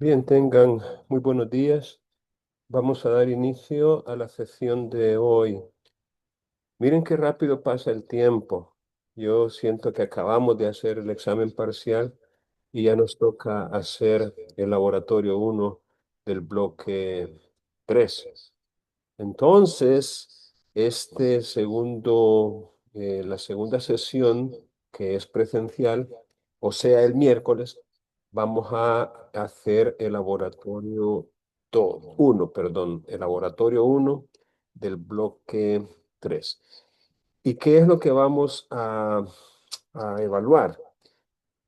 Bien, tengan muy buenos días. Vamos a dar inicio a la sesión de hoy. Miren qué rápido pasa el tiempo. Yo siento que acabamos de hacer el examen parcial y ya nos toca hacer el laboratorio uno del bloque 3. Entonces, la segunda sesión, que es presencial, o sea, el miércoles, vamos a hacer el laboratorio uno del bloque 3. ¿Y qué es lo que vamos a evaluar?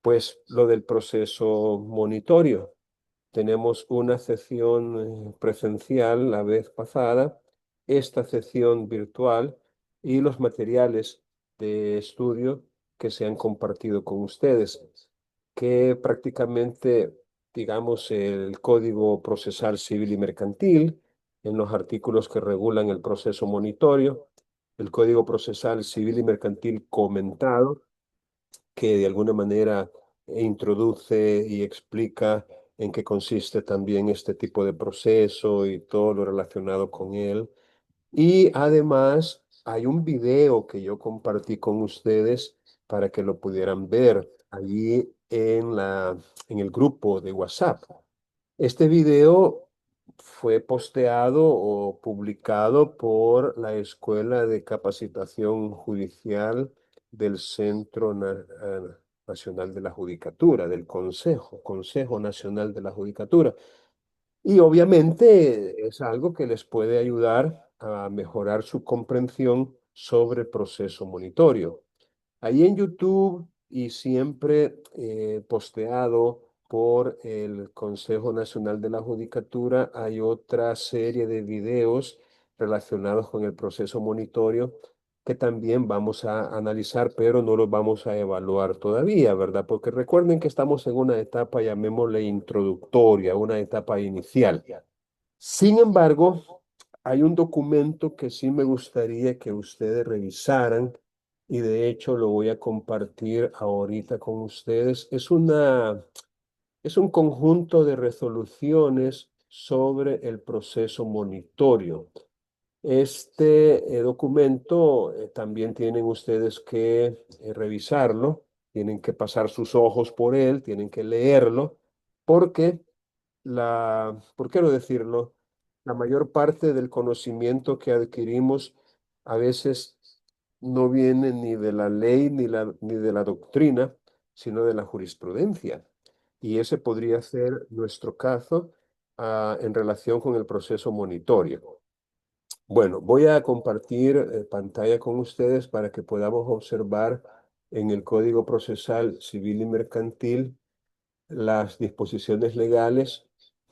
Pues lo del proceso monitorio. Tenemos una sesión presencial la vez pasada, esta sesión virtual y los materiales de estudio que se han compartido con ustedes, que prácticamente, digamos, el Código Procesal Civil y Mercantil, en los artículos que regulan el proceso monitorio, el Código Procesal Civil y Mercantil comentado, que de alguna manera introduce y explica en qué consiste también este tipo de proceso y todo lo relacionado con él. Y además hay un video que yo compartí con ustedes para que lo pudieran ver allí en el grupo de WhatsApp. Este video fue posteado o publicado por la Escuela de Capacitación Judicial del Nacional de la Judicatura, del Consejo Nacional de la Judicatura. Y obviamente es algo que les puede ayudar a mejorar su comprensión sobre el proceso monitorio. Ahí en YouTube y siempre posteado por el Consejo Nacional de la Judicatura hay otra serie de videos relacionados con el proceso monitorio que también vamos a analizar, pero no los vamos a evaluar todavía, ¿verdad? Porque recuerden que estamos en una etapa, llamémosle introductoria, una etapa inicial. Sin embargo, hay un documento que sí me gustaría que ustedes revisaran y de hecho lo voy a compartir ahorita con ustedes. Es un conjunto de resoluciones sobre el proceso monitorio. Este documento también tienen ustedes que revisarlo, tienen que pasar sus ojos por él, tienen que leerlo, porque ¿por qué no decirlo? La mayor parte del conocimiento que adquirimos a veces no viene ni de la ley ni de la doctrina, sino de la jurisprudencia. Y ese podría ser nuestro caso, en relación con el proceso monitorio. Bueno, voy a compartir pantalla con ustedes para que podamos observar en el Código Procesal Civil y Mercantil las disposiciones legales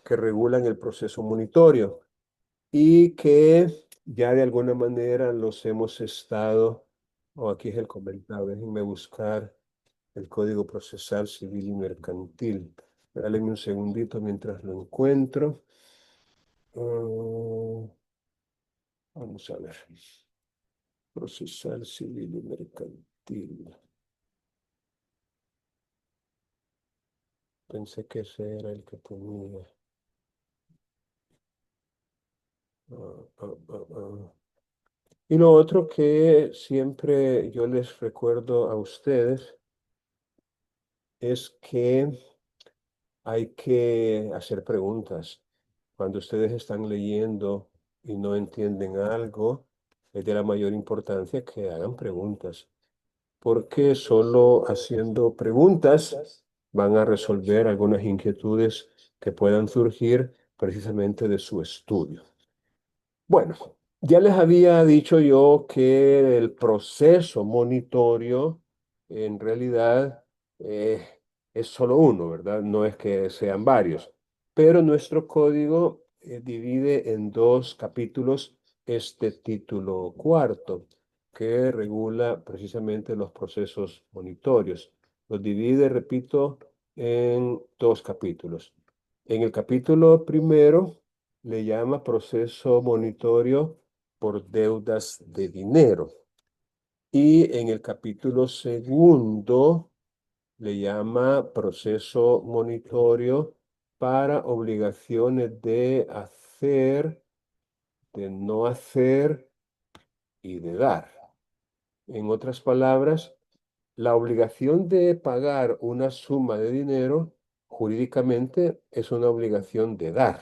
que regulan el proceso monitorio y que ya de alguna manera los hemos estado, o aquí es el comentario, déjenme buscar el Código Procesal Civil y Mercantil. Dale un segundito mientras lo encuentro. Ah, vamos a ver. Procesal Civil y Mercantil. Pensé que ese era el que tenía. Ah, ah, ah, ah. Y lo otro que siempre yo les recuerdo a ustedes es que hay que hacer preguntas. Cuando ustedes están leyendo y no entienden algo, es de la mayor importancia que hagan preguntas, porque solo haciendo preguntas van a resolver algunas inquietudes que puedan surgir precisamente de su estudio. Bueno, ya les había dicho yo que el proceso monitorio en realidad eh, es solo uno, ¿verdad? No es que sean varios, pero nuestro código divide en dos capítulos este título cuarto, que regula precisamente los procesos monitorios. Los divide, repito, en dos capítulos. En el capítulo primero le llama proceso monitorio por deudas de dinero. Y en el capítulo segundo le llama proceso monitorio para obligaciones de hacer, de no hacer y de dar. En otras palabras, la obligación de pagar una suma de dinero jurídicamente es una obligación de dar.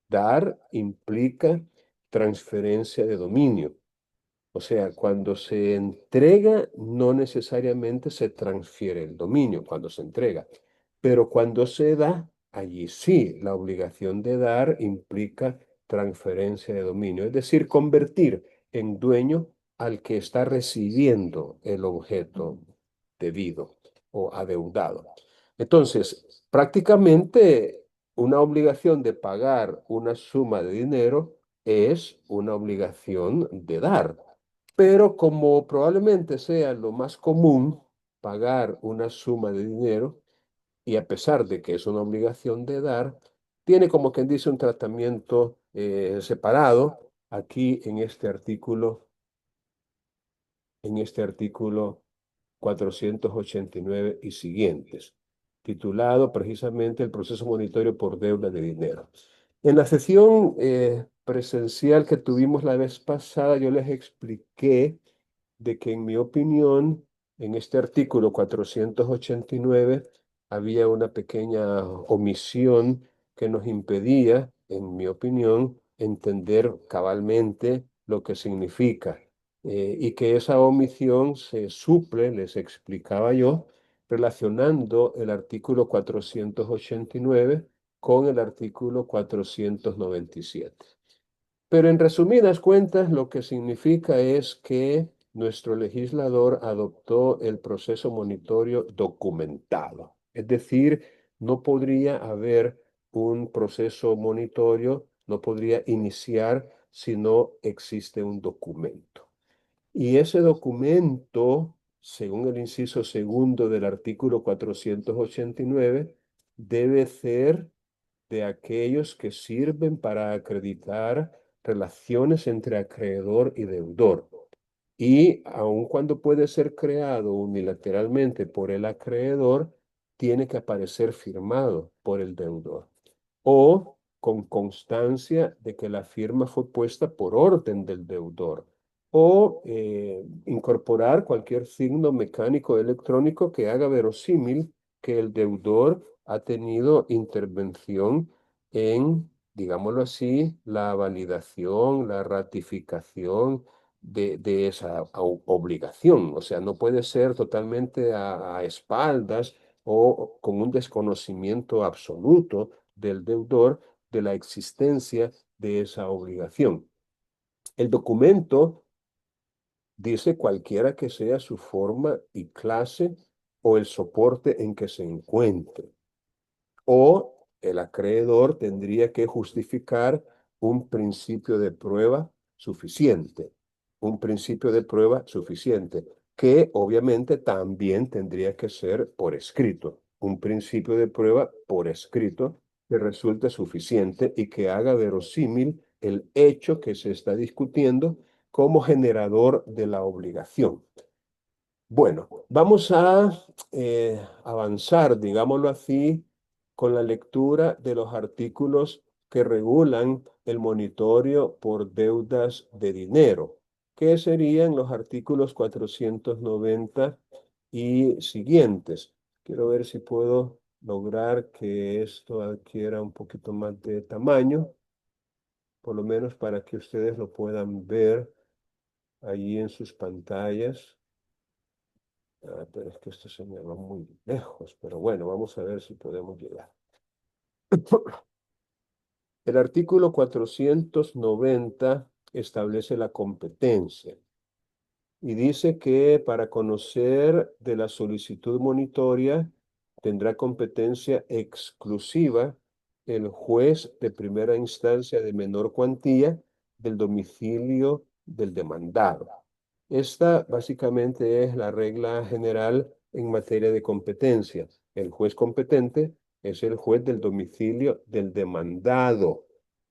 Dar implica transferencia de dominio. O sea, cuando se entrega, no necesariamente se transfiere el dominio cuando se entrega, pero cuando se da, allí sí, la obligación de dar implica transferencia de dominio, es decir, convertir en dueño al que está recibiendo el objeto debido o adeudado. Entonces, prácticamente una obligación de pagar una suma de dinero es una obligación de dar. Pero como probablemente sea lo más común pagar una suma de dinero, y a pesar de que es una obligación de dar, tiene como quien dice un tratamiento separado aquí en este artículo 489 y siguientes, titulado precisamente El proceso monitorio por deuda de dinero. En la sesión presencial que tuvimos la vez pasada, yo les expliqué de que en mi opinión, en este artículo 489 había una pequeña omisión que nos impedía, en mi opinión, entender cabalmente lo que significa. Y que esa omisión se suple, les explicaba yo, relacionando el artículo 489 con el artículo 497. Pero en resumidas cuentas, lo que significa es que nuestro legislador adoptó el proceso monitorio documentado. Es decir, no podría haber un proceso monitorio, no podría iniciar si no existe un documento. Y ese documento, según el inciso segundo del artículo 489, debe ser de aquellos que sirven para acreditar relaciones entre acreedor y deudor. Y aun cuando puede ser creado unilateralmente por el acreedor, tiene que aparecer firmado por el deudor o con constancia de que la firma fue puesta por orden del deudor, o incorporar cualquier signo mecánico electrónico que haga verosímil que el deudor ha tenido intervención en, digámoslo así, la validación, la ratificación de esa obligación. O sea, no puede ser totalmente a espaldas o con un desconocimiento absoluto del deudor de la existencia de esa obligación. El documento dice cualquiera que sea su forma y clase o el soporte en que se encuentre. O el acreedor tendría que justificar un principio de prueba suficiente, un principio de prueba suficiente, que obviamente también tendría que ser por escrito, un principio de prueba por escrito que resulte suficiente y que haga verosímil el hecho que se está discutiendo como generador de la obligación. Bueno, vamos a avanzar, digámoslo así, con la lectura de los artículos que regulan el monitorio por deudas de dinero, que serían los artículos 490 y siguientes. Quiero ver si puedo lograr que esto adquiera un poquito más de tamaño, por lo menos para que ustedes lo puedan ver allí en sus pantallas. Pero es que esto se me va muy lejos, pero bueno, vamos a ver si podemos llegar. El artículo 490 establece la competencia y dice que para conocer de la solicitud monitoria tendrá competencia exclusiva el juez de primera instancia de menor cuantía del domicilio del demandado. Esta básicamente es la regla general en materia de competencia. El juez competente es el juez del domicilio del demandado.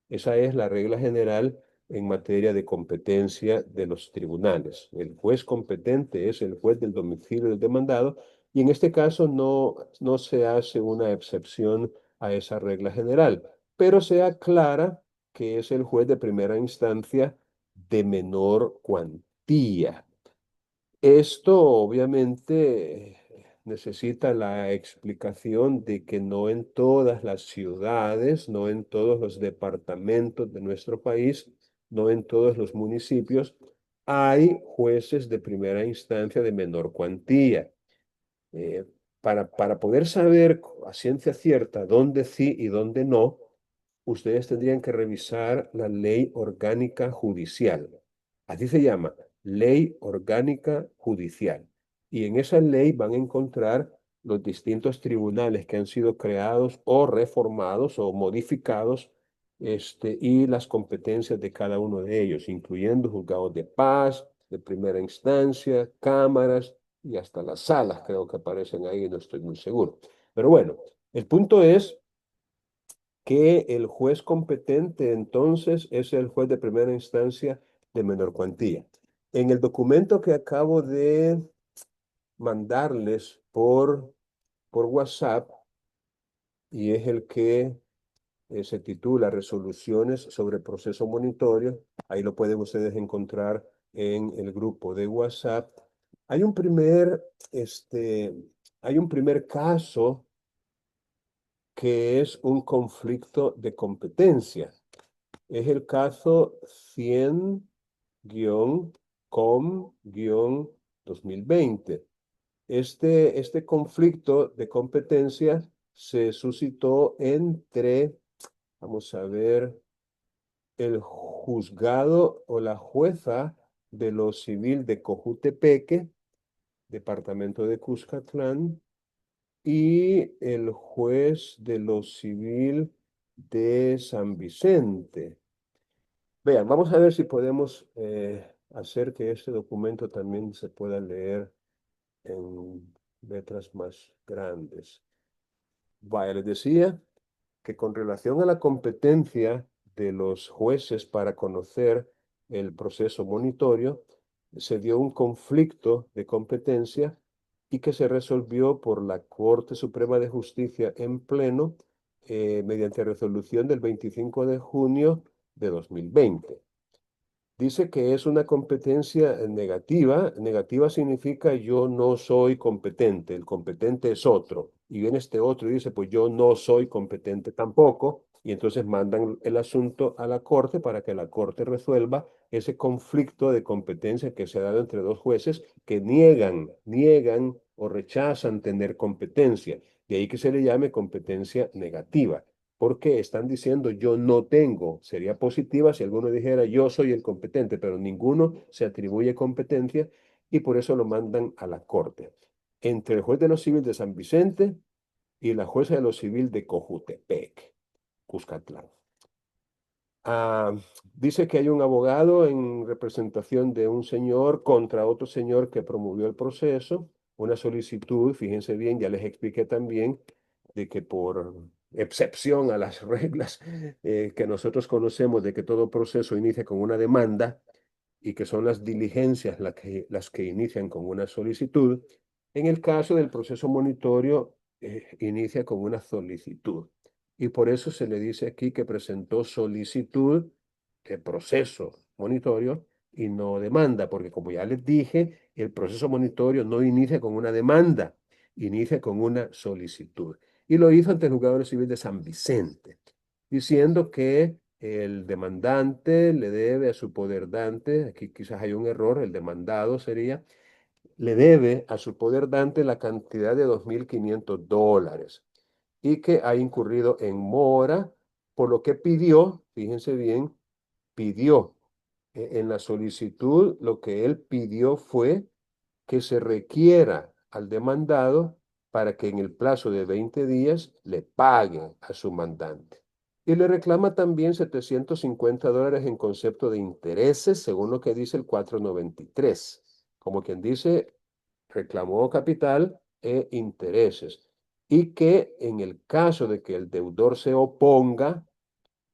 Esa es la regla general en materia de competencia de los tribunales. El juez competente es el juez del domicilio del demandado y en este caso no se hace una excepción a esa regla general, pero se aclara que es el juez de primera instancia de menor cuantía. Esto obviamente necesita la explicación de que no en todas las ciudades, no en todos los departamentos de nuestro país, no en todos los municipios hay jueces de primera instancia de menor cuantía. Eh, para poder saber a ciencia cierta dónde sí y dónde no, ustedes tendrían que revisar la ley orgánica judicial. Así se llama, ley orgánica judicial. Y en esa ley van a encontrar los distintos tribunales que han sido creados o reformados o modificados, y las competencias de cada uno de ellos, incluyendo juzgados de paz, de primera instancia, cámaras y hasta las salas, creo que aparecen ahí, no estoy muy seguro. Pero bueno, el punto es que el juez competente entonces es el juez de primera instancia de menor cuantía. En el documento que acabo de mandarles por WhatsApp, y es el que se titula Resoluciones sobre proceso monitorio, ahí lo pueden ustedes encontrar en el grupo de WhatsApp. Hay un primer, este, hay un primer caso que es un conflicto de competencia. Es el caso 100-COM-2020. Este conflicto de competencia se suscitó entre, vamos a ver, el juzgado o la jueza de lo civil de Cojutepeque, departamento de Cuscatlán, y el juez de lo civil de San Vicente. Vean, vamos a ver si podemos hacer que este documento también se pueda leer en letras más grandes. Vaya, les decía que con relación a la competencia de los jueces para conocer el proceso monitorio, se dio un conflicto de competencia y que se resolvió por la Corte Suprema de Justicia en pleno, mediante resolución del 25 de junio de 2020. Dice que es una competencia negativa. Negativa significa yo no soy competente, el competente es otro. Y viene este otro y dice, pues yo no soy competente tampoco. Y entonces mandan el asunto a la corte para que la corte resuelva ese conflicto de competencia que se ha dado entre dos jueces que niegan o rechazan tener competencia. De ahí que se le llame competencia negativa, porque están diciendo yo no tengo. Sería positiva si alguno dijera yo soy el competente, pero ninguno se atribuye competencia y por eso lo mandan a la corte. Entre el juez de lo civil de San Vicente y la jueza de lo civil de Cojutepec, Cuscatlán. Ah, dice que hay un abogado en representación de un señor contra otro señor que promovió el proceso, una solicitud, fíjense bien, ya les expliqué también, de que por excepción a las reglas que nosotros conocemos de que todo proceso inicia con una demanda y que son las diligencias las que inician con una solicitud, en el caso del proceso monitorio inicia con una solicitud. Y por eso se le dice aquí que presentó solicitud de proceso monitorio y no demanda, porque como ya les dije, el proceso monitorio no inicia con una demanda, inicia con una solicitud. Y lo hizo ante el juzgado civil de San Vicente, diciendo que el demandante le debe a su poderdante, aquí quizás hay un error, el demandado sería, le debe a su poderdante la cantidad de $2.500 y que ha incurrido en mora, por lo que pidió, fíjense bien, pidió en la solicitud, lo que él pidió fue que se requiera al demandado para que en el plazo de 20 días le pague a su mandante. Y le reclama también $750 en concepto de intereses, según lo que dice el 493. Como quien dice, reclamó capital e intereses. Y que en el caso de que el deudor se oponga,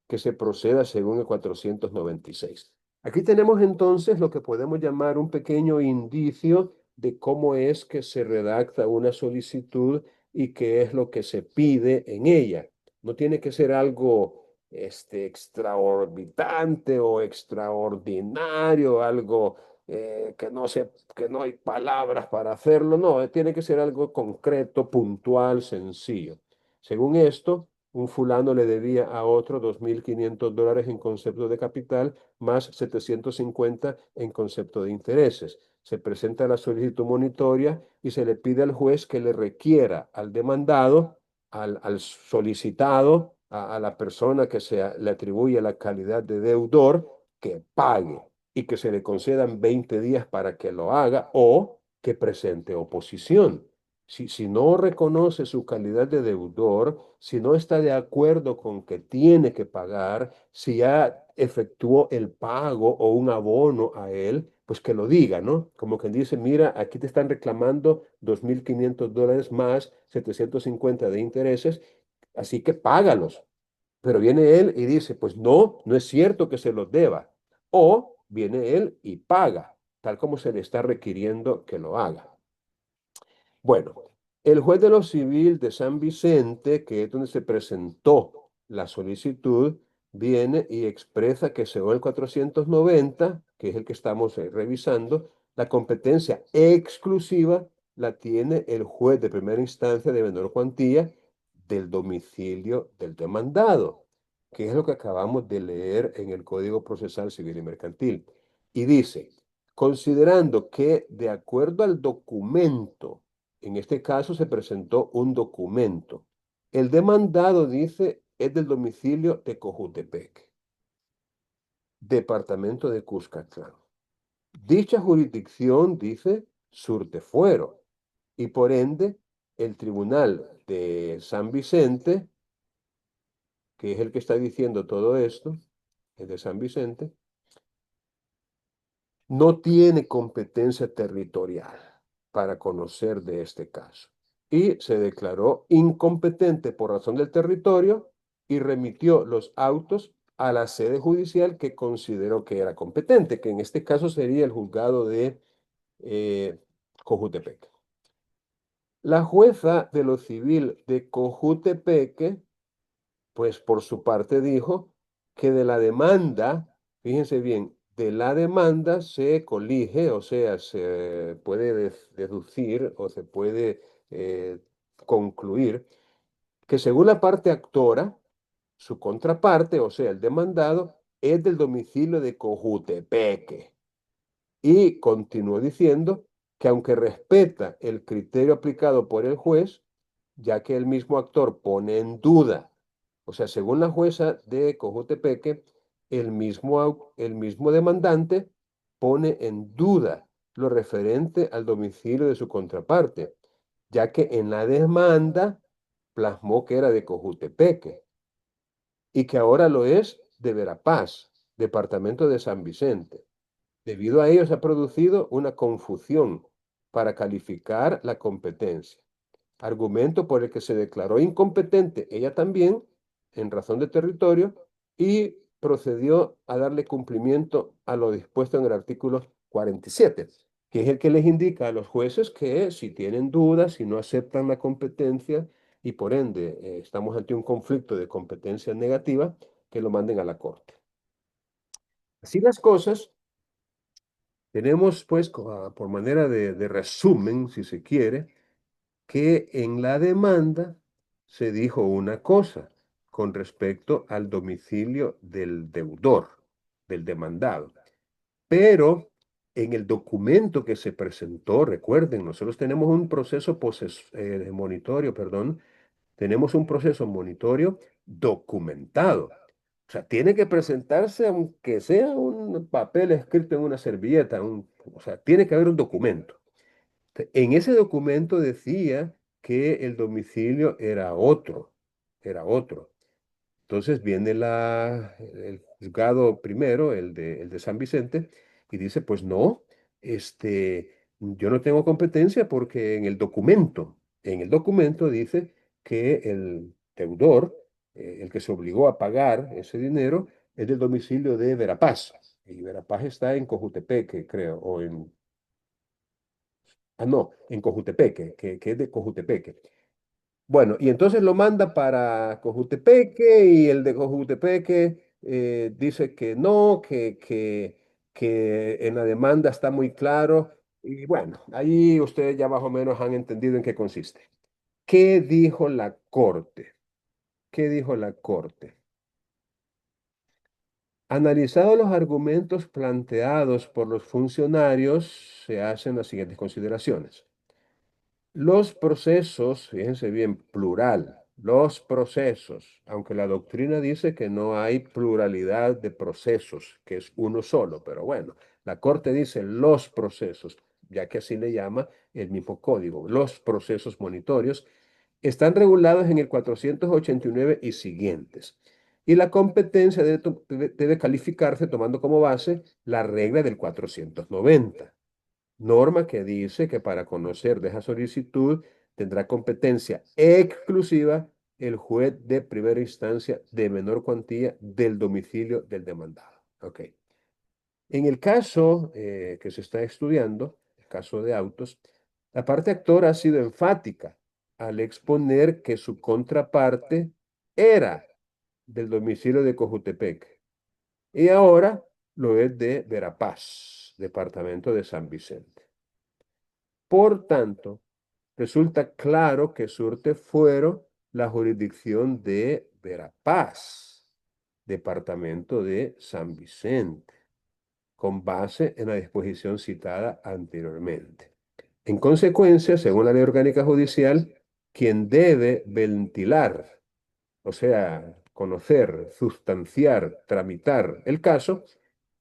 que se proceda según el 496. Aquí tenemos entonces lo que podemos llamar un pequeño indicio de cómo es que se redacta una solicitud y qué es lo que se pide en ella. No tiene que ser algo extraorbitante o extraordinario, algo que no hay palabras para hacerlo. No, tiene que ser algo concreto, puntual, sencillo. Según esto, un fulano le debía a otro $2.500 en concepto de capital más 750 en concepto de intereses. Se presenta la solicitud monitoria y se le pide al juez que le requiera al demandado, al solicitado, a la persona que le atribuye la calidad de deudor, que pague y que se le concedan 20 días para que lo haga o que presente oposición. Si no reconoce su calidad de deudor, si no está de acuerdo con que tiene que pagar, si ya efectuó el pago o un abono a él, pues que lo diga, ¿no? Como quien dice, mira, aquí te están reclamando $2.500 más 750 de intereses, así que págalos. Pero viene él y dice, pues no, no es cierto que se los deba. O viene él y paga, tal como se le está requiriendo que lo haga. Bueno, el juez de lo civil de San Vicente, que es donde se presentó la solicitud, viene y expresa que según el 490, que es el que estamos revisando, la competencia exclusiva la tiene el juez de primera instancia de menor cuantía del domicilio del demandado, que es lo que acabamos de leer en el Código Procesal Civil y Mercantil. Y dice, considerando que de acuerdo al documento, en este caso se presentó un documento. El demandado dice es del domicilio de Cojutepec, departamento de Cuscatlán. Dicha jurisdicción dice Surtefuero y por ende el tribunal de San Vicente, que es el que está diciendo todo esto, es de San Vicente, no tiene competencia territorial para conocer de este caso y se declaró incompetente por razón del territorio y remitió los autos a la sede judicial que consideró que era competente, que en este caso sería el juzgado de eh, Cojutepeque. La jueza de lo civil de Cojutepeque, pues por su parte dijo que de la demanda, fíjense bien, de la demanda se colige, o sea, se puede deducir o se puede concluir que según la parte actora, su contraparte, o sea, el demandado, es del domicilio de Cojutepeque. Y continuó diciendo que aunque respeta el criterio aplicado por el juez, ya que el mismo actor pone en duda, o sea, según la jueza de Cojutepeque, el mismo demandante pone en duda lo referente al domicilio de su contraparte, ya que en la demanda plasmó que era de Cojutepeque y que ahora lo es de Verapaz, departamento de San Vicente. Debido a ello se ha producido una confusión para calificar la competencia, argumento por el que se declaró incompetente ella también en razón de territorio y procedió a darle cumplimiento a lo dispuesto en el artículo 47, que es el que les indica a los jueces que si tienen dudas, si no aceptan la competencia y por ende estamos ante un conflicto de competencia negativa, que lo manden a la corte. Así las cosas. Tenemos, pues, por manera de resumen, si se quiere, que en la demanda se dijo una cosa con respecto al domicilio del deudor, del demandado. Pero en el documento que se presentó, recuerden, nosotros tenemos un proceso de monitorio, perdón, tenemos un proceso monitorio documentado. O sea, tiene que presentarse, aunque sea un papel escrito en una servilleta, o sea, tiene que haber un documento. En ese documento decía que el domicilio era otro, era otro. Entonces viene el juzgado primero, el de San Vicente, y dice, pues no, yo no tengo competencia porque en el documento dice que el deudor, el que se obligó a pagar ese dinero, es del domicilio de Verapaz. Y Verapaz está en Cojutepeque, creo, no, en Cojutepeque, que es de Cojutepeque. Bueno, y entonces lo manda para Cojutepeque y el de Cojutepeque dice que no, que en la demanda está muy claro. Y bueno, ahí ustedes ya más o menos han entendido en qué consiste. ¿Qué dijo la Corte? ¿Qué dijo la Corte? Analizados los argumentos planteados por los funcionarios, se hacen las siguientes consideraciones. Los procesos, fíjense bien, plural, los procesos, aunque la doctrina dice que no hay pluralidad de procesos, que es uno solo, pero bueno, la Corte dice los procesos, ya que así le llama el mismo código, los procesos monitorios, están regulados en el 489 y siguientes. Y la competencia debe calificarse tomando como base la regla del 490. Norma que dice que para conocer de esa solicitud tendrá competencia exclusiva el juez de primera instancia de menor cuantía del domicilio del demandado. Ok. En el caso que se está estudiando, el caso de autos, la parte actora ha sido enfática al exponer que su contraparte era del domicilio de Cojutepec y ahora lo es de Verapaz, departamento de San Vicente. Por tanto, resulta claro que surte fuero la jurisdicción de Verapaz, departamento de San Vicente, con base en la disposición citada anteriormente. En consecuencia, según la Ley Orgánica Judicial, quien debe ventilar, o sea, conocer, sustanciar, tramitar el caso,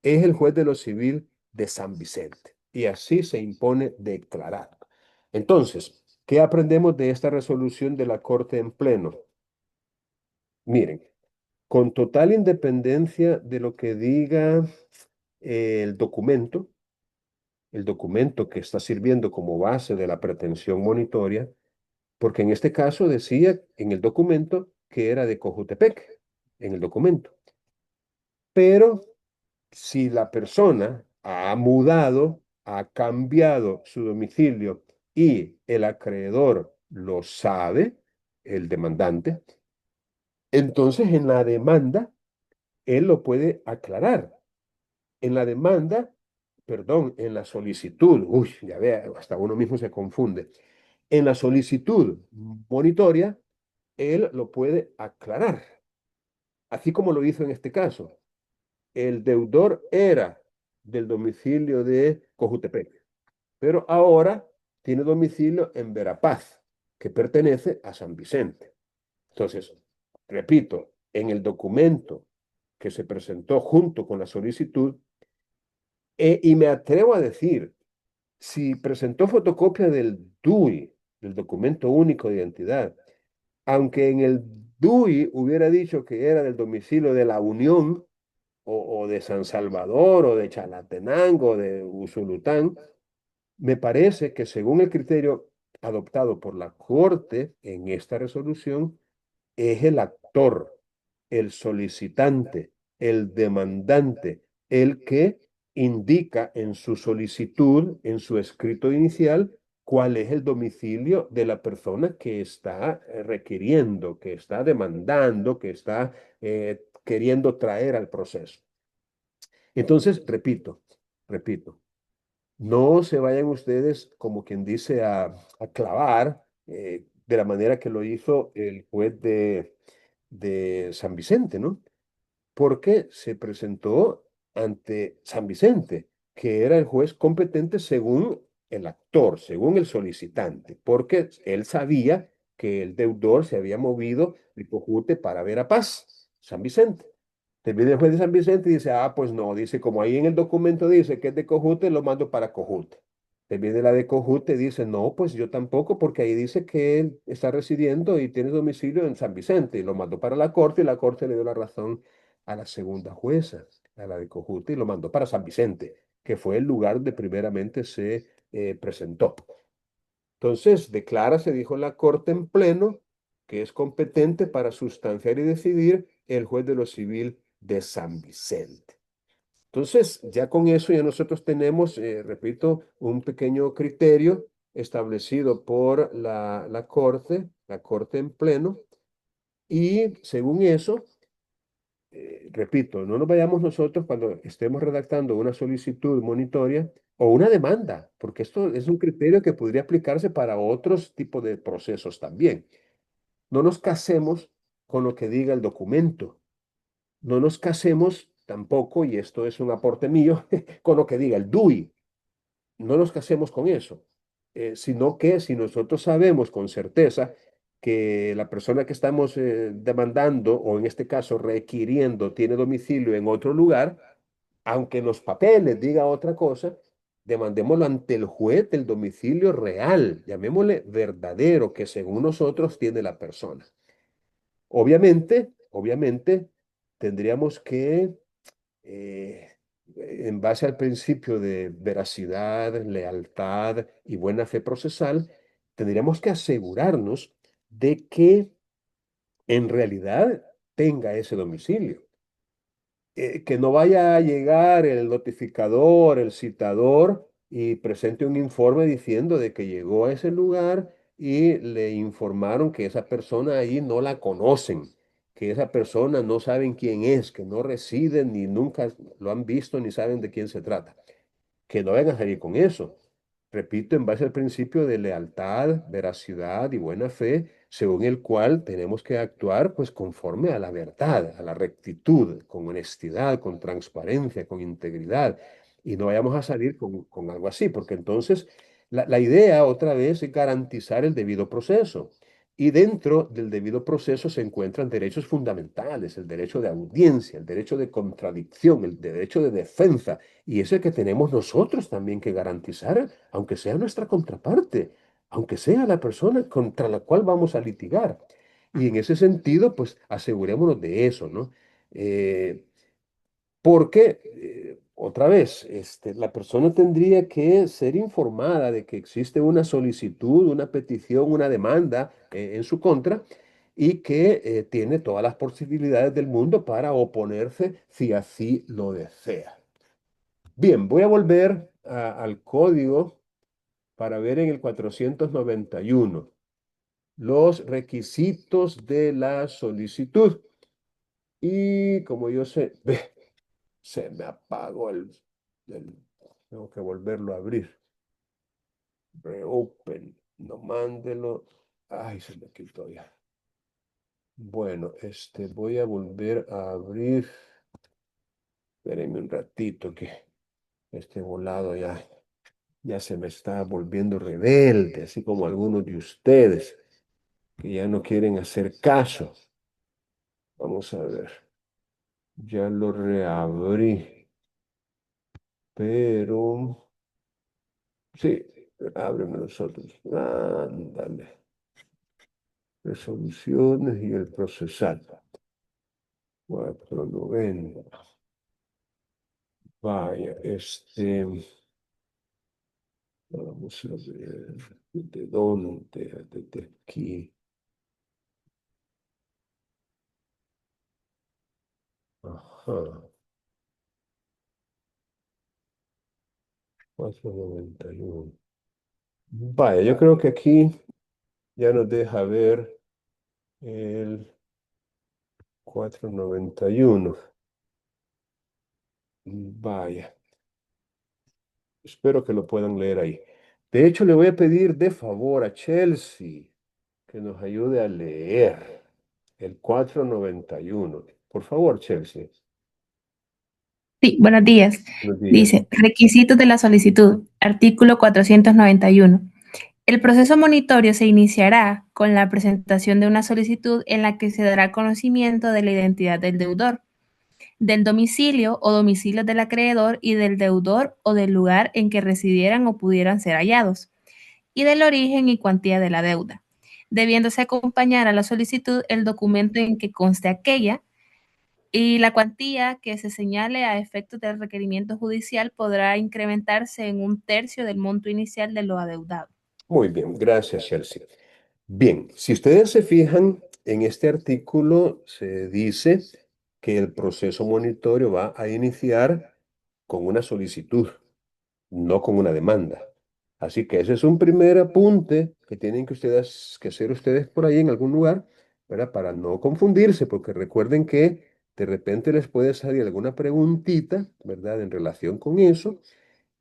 es el juez de lo civil de San Vicente. Y así se impone declarar. Entonces, ¿qué aprendemos de esta resolución de la Corte en pleno? Miren, con total independencia de lo que diga el documento que está sirviendo como base de la pretensión monitoria, porque en este caso decía en el documento que era de Cojutepec, en el documento. Pero si la persona ha mudado, ha cambiado su domicilio y el acreedor lo sabe, el demandante, entonces en la demanda él lo puede aclarar. En la demanda, perdón, en la solicitud, uy, ya vea, hasta uno mismo se confunde. En la solicitud monitoria, él lo puede aclarar, así como lo hizo en este caso. El deudor era del domicilio de Cojutepec, pero ahora tiene domicilio en Verapaz, que pertenece a San Vicente. Entonces, repito, en el documento que se presentó junto con la solicitud, y me atrevo a decir, si presentó fotocopia del DUI, del documento único de identidad, aunque en el DUI hubiera dicho que era del domicilio de la Unión, o de San Salvador, o de Chalatenango, o de Usulután, me parece que según el criterio adoptado por la Corte en esta resolución, es el actor, el solicitante, el demandante, el que indica en su solicitud, en su escrito inicial, cuál es el domicilio de la persona que está requiriendo, que está demandando, que está queriendo traer al proceso. Entonces, repito, no se vayan ustedes, como quien dice, a clavar de la manera que lo hizo el juez de San Vicente, ¿no? Porque se presentó ante San Vicente, que era el juez competente según el actor, según el solicitante, porque él sabía que el deudor se había movido de Cojute para Verapaz, San Vicente. Te viene el juez de San Vicente y dice, ah, pues no, dice, como ahí en el documento dice que es de Cojute, lo mando para Cojute. Te viene la de Cojute y dice, no, pues yo tampoco, porque ahí dice que él está residiendo y tiene domicilio en San Vicente, y lo mandó para la corte y la corte le dio la razón a la segunda jueza, a la de Cojute, y lo mandó para San Vicente, que fue el lugar donde primeramente se presentó. Entonces, declara, se dijo en la corte en pleno, que es competente para sustanciar y decidir el juez de lo civil de San Vicente. Entonces, ya con eso ya nosotros tenemos, repito, un pequeño criterio establecido por la Corte la Corte en pleno, y según eso, repito, no nos vayamos nosotros cuando estemos redactando una solicitud monitoria o una demanda, porque esto es un criterio que podría aplicarse para otros tipos de procesos también. No nos casemos con lo que diga el documento. No nos casemos tampoco, y esto es un aporte mío, con lo que diga el DUI. No nos casemos con eso, sino que si nosotros sabemos con certeza que la persona que estamos demandando, o en este caso requiriendo, tiene domicilio en otro lugar, aunque en los papeles diga otra cosa, demandémoslo ante el juez del domicilio real, llamémosle verdadero, que según nosotros tiene la persona. Obviamente, tendríamos que en base al principio de veracidad, lealtad y buena fe procesal, tendríamos que asegurarnos de que en realidad tenga ese domicilio. Que no vaya a llegar el notificador, el citador y presente un informe diciendo de que llegó a ese lugar y le informaron que esa persona ahí no la conocen, que esa persona no saben quién es, que no residen ni nunca lo han visto ni saben de quién se trata. Que no vayan a salir con eso. Repito, en base al principio de lealtad, veracidad y buena fe, según el cual tenemos que actuar pues conforme a la verdad, a la rectitud, con honestidad, con transparencia, con integridad. Y no vayamos a salir con algo así, porque entonces la idea otra vez es garantizar el debido proceso. Y dentro del debido proceso se encuentran derechos fundamentales, el derecho de audiencia, el derecho de contradicción, el derecho de defensa, y eso es que tenemos nosotros también que garantizar, aunque sea nuestra contraparte, aunque sea la persona contra la cual vamos a litigar. Y en ese sentido, pues asegurémonos de eso, ¿no? Eh, Porque, otra vez, la persona tendría que ser informada de que existe una solicitud, una petición, una demanda en su contra y que tiene todas las posibilidades del mundo para oponerse si así lo desea. Bien, voy a volver al código para ver en el 491 los requisitos de la solicitud. Y como yo sé, ve, se me apagó el- tengo que volverlo a abrir. Reopen, no mándelo. Ay, se me quitó ya. Bueno, voy a volver a abrir. Espérenme un ratito que este volado ya se me está volviendo rebelde, así como algunos de ustedes que ya no quieren hacer caso. Vamos a ver, ya lo reabrí, pero sí, ábreme nosotros. Ándale, resoluciones y el procesal. 490. Vaya, vamos a ver, ¿de dónde? Desde aquí. Ajá, 491. Vaya, yo creo que aquí ya nos deja ver el 491. Vaya, espero que lo puedan leer ahí. De hecho, le voy a pedir de favor a Chelsea que nos ayude a leer el 491. Por favor, Chelsea. Sí, buenos días. Buenos días. Dice, requisitos de la solicitud, artículo 491. El proceso monitorio se iniciará con la presentación de una solicitud en la que se dará conocimiento de la identidad del deudor, del domicilio o domicilios del acreedor y del deudor o del lugar en que residieran o pudieran ser hallados, y del origen y cuantía de la deuda, debiéndose acompañar a la solicitud el documento en que conste aquella y la cuantía que se señale a efectos del requerimiento judicial podrá incrementarse en un tercio del monto inicial de lo adeudado. Muy bien, gracias, Chelsea. Bien, si ustedes se fijan, en este artículo se dice que el proceso monitorio va a iniciar con una solicitud, no con una demanda. Así que ese es un primer apunte que tienen que ustedes que hacer ustedes por ahí en algún lugar, ¿verdad? Para no confundirse, porque recuerden que de repente les puede salir alguna preguntita, ¿verdad? En relación con eso.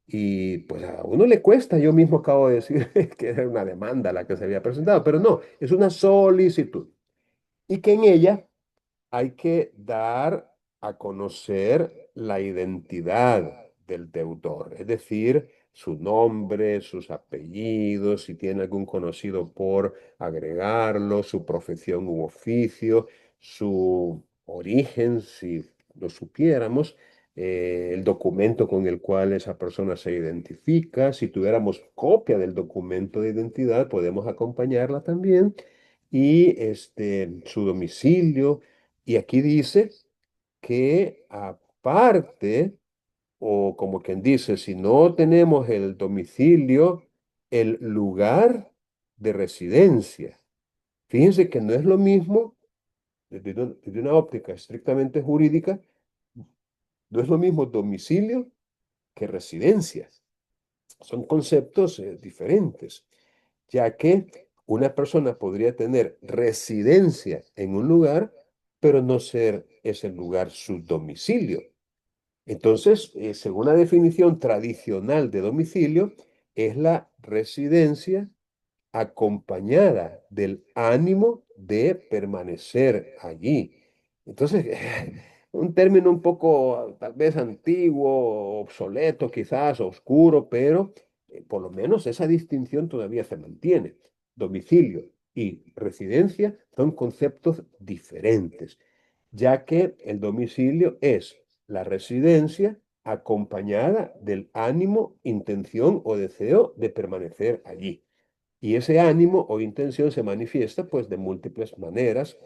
Y pues a uno le cuesta, yo mismo acabo de decir que era una demanda la que se había presentado, pero no, es una solicitud. Y que en ella hay que dar a conocer la identidad del deudor, es decir, su nombre, sus apellidos, si tiene algún conocido por agregarlo, su profesión u oficio, su origen, si lo supiéramos, el documento con el cual esa persona se identifica. Si tuviéramos copia del documento de identidad, podemos acompañarla también. Y su domicilio. Y aquí dice que aparte, o como quien dice, si no tenemos el domicilio, el lugar de residencia. Fíjense que no es lo mismo, desde una óptica estrictamente jurídica, no es lo mismo domicilio que residencia. Son conceptos diferentes, ya que una persona podría tener residencia en un lugar, pero no ser ese lugar su domicilio. Entonces, según la definición tradicional de domicilio, es la residencia acompañada del ánimo de permanecer allí. Entonces, un término un poco tal vez antiguo, obsoleto quizás, oscuro, pero por lo menos esa distinción todavía se mantiene. Domicilio y residencia son conceptos diferentes, ya que el domicilio es la residencia acompañada del ánimo, intención o deseo de permanecer allí. Y ese ánimo o intención se manifiesta pues de múltiples maneras,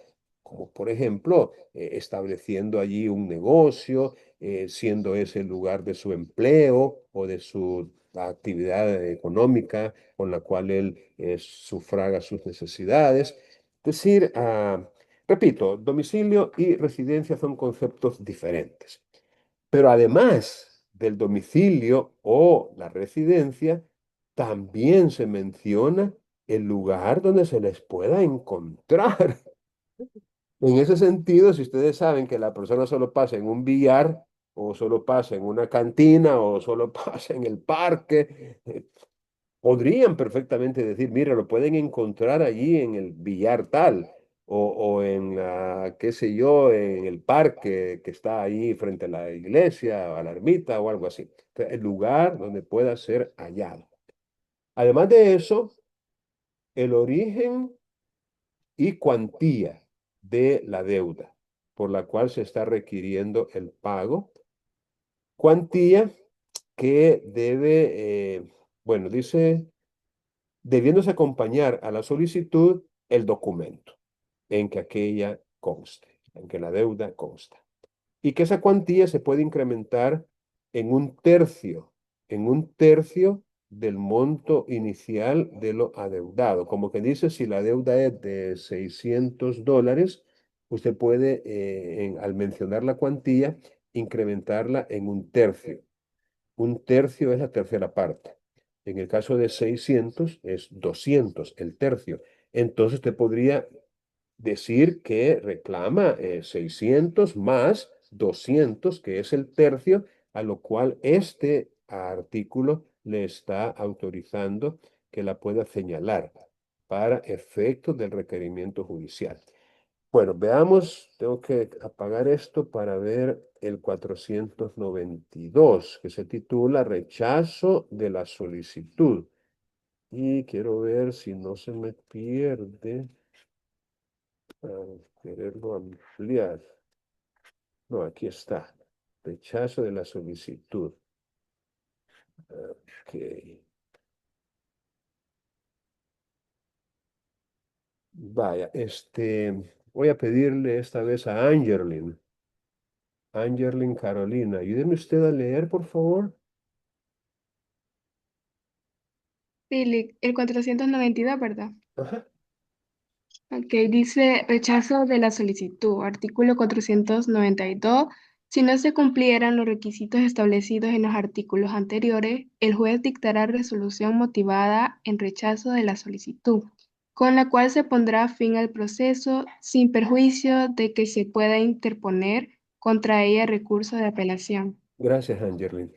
como por ejemplo estableciendo allí un negocio, siendo ese el lugar de su empleo o de su actividad económica con la cual él sufraga sus necesidades. Es decir, repito, domicilio y residencia son conceptos diferentes. Pero además del domicilio o la residencia, también se menciona el lugar donde se les pueda encontrar. En ese sentido, si ustedes saben que la persona solo pasa en un billar, o solo pasa en una cantina, o solo pasa en el parque, podrían perfectamente decir, mira, lo pueden encontrar allí en el billar tal, o en la, qué sé yo, en el parque que está ahí frente a la iglesia, a la ermita o algo así. O sea, el lugar donde pueda ser hallado. Además de eso, el origen y cuantía de la deuda por la cual se está requiriendo el pago. Cuantía que debe, bueno, dice debiéndose acompañar a la solicitud el documento en que aquella conste, en que la deuda consta. Y que esa cuantía se puede incrementar en un tercio del monto inicial de lo adeudado. Como que dice, si la deuda es de $600, usted puede, al mencionar la cuantía, incrementarla en un tercio. Un tercio es la tercera parte. En el caso de 600 es 200, el tercio. Entonces usted podría decir que reclama 600 más 200, que es el tercio, a lo cual este artículo le está autorizando que la pueda señalar para efectos del requerimiento judicial. Bueno, veamos, tengo que apagar esto para ver el 492 que se titula Rechazo de la solicitud. Y quiero ver si no se me pierde quererlo ampliar. No, aquí está. Rechazo de la solicitud. Ok. Vaya, voy a pedirle esta vez a Angerlin. Angerlin Carolina, ayúdeme usted a leer, por favor. Sí, el 492, ¿verdad? Ajá. Ok, dice rechazo de la solicitud, artículo 492. Si no se cumplieran los requisitos establecidos en los artículos anteriores, el juez dictará resolución motivada en rechazo de la solicitud, con la cual se pondrá fin al proceso sin perjuicio de que se pueda interponer contra ella recurso de apelación. Gracias, Angelin.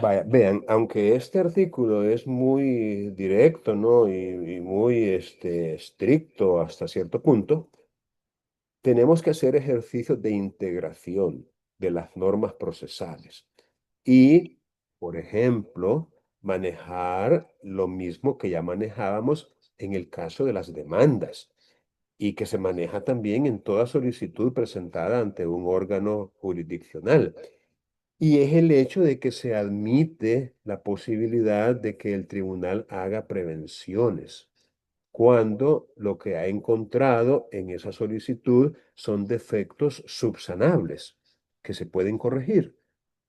Vaya, vean, aunque este artículo es muy directo, ¿no? Y muy estricto hasta cierto punto, tenemos que hacer ejercicios de integración de las normas procesales y, por ejemplo, manejar lo mismo que ya manejábamos en el caso de las demandas y que se maneja también en toda solicitud presentada ante un órgano jurisdiccional. Y es el hecho de que se admite la posibilidad de que el tribunal haga prevenciones cuando lo que ha encontrado en esa solicitud son defectos subsanables que se pueden corregir.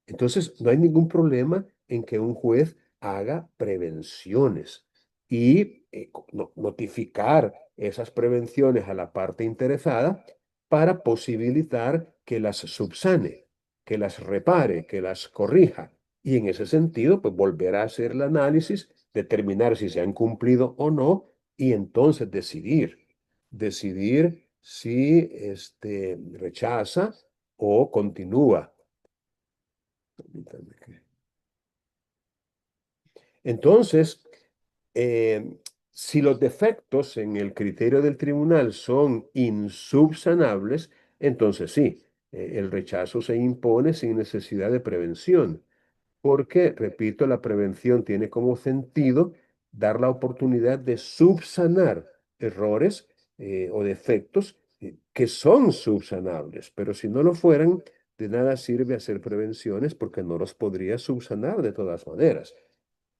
Entonces, no hay ningún problema en que un juez haga prevenciones y notificar esas prevenciones a la parte interesada para posibilitar que las subsane, que las repare, que las corrija. Y en ese sentido, pues volver a hacer el análisis, determinar si se han cumplido o no y entonces decidir si rechaza o continúa. Permítame Entonces, si los defectos en el criterio del tribunal son insubsanables, entonces sí, el rechazo se impone sin necesidad de prevención, porque, repito, la prevención tiene como sentido dar la oportunidad de subsanar errores o defectos que son subsanables, pero si no lo fueran, de nada sirve hacer prevenciones porque no los podría subsanar de todas maneras.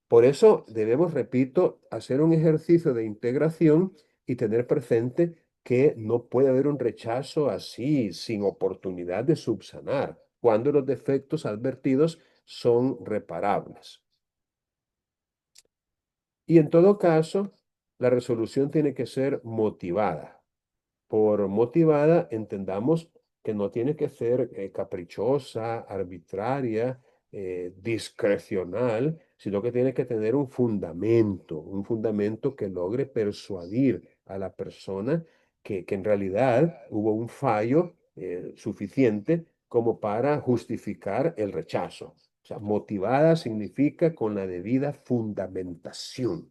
Por eso debemos, repito, hacer un ejercicio de integración y tener presente que no puede haber un rechazo así, sin oportunidad de subsanar, cuando los defectos advertidos son reparables. Y en todo caso, la resolución tiene que ser motivada. Por motivada, entendamos que no tiene que ser caprichosa, arbitraria, discrecional, sino que tiene que tener un fundamento que logre persuadir a la persona que en realidad hubo un fallo suficiente como para justificar el rechazo. O sea, motivada significa con la debida fundamentación.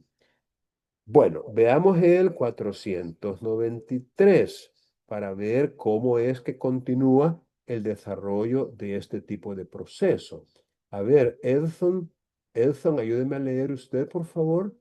Bueno, veamos el 493 para ver cómo es que continúa el desarrollo de este tipo de proceso. A ver, Edson, ayúdeme a leer usted, por favor.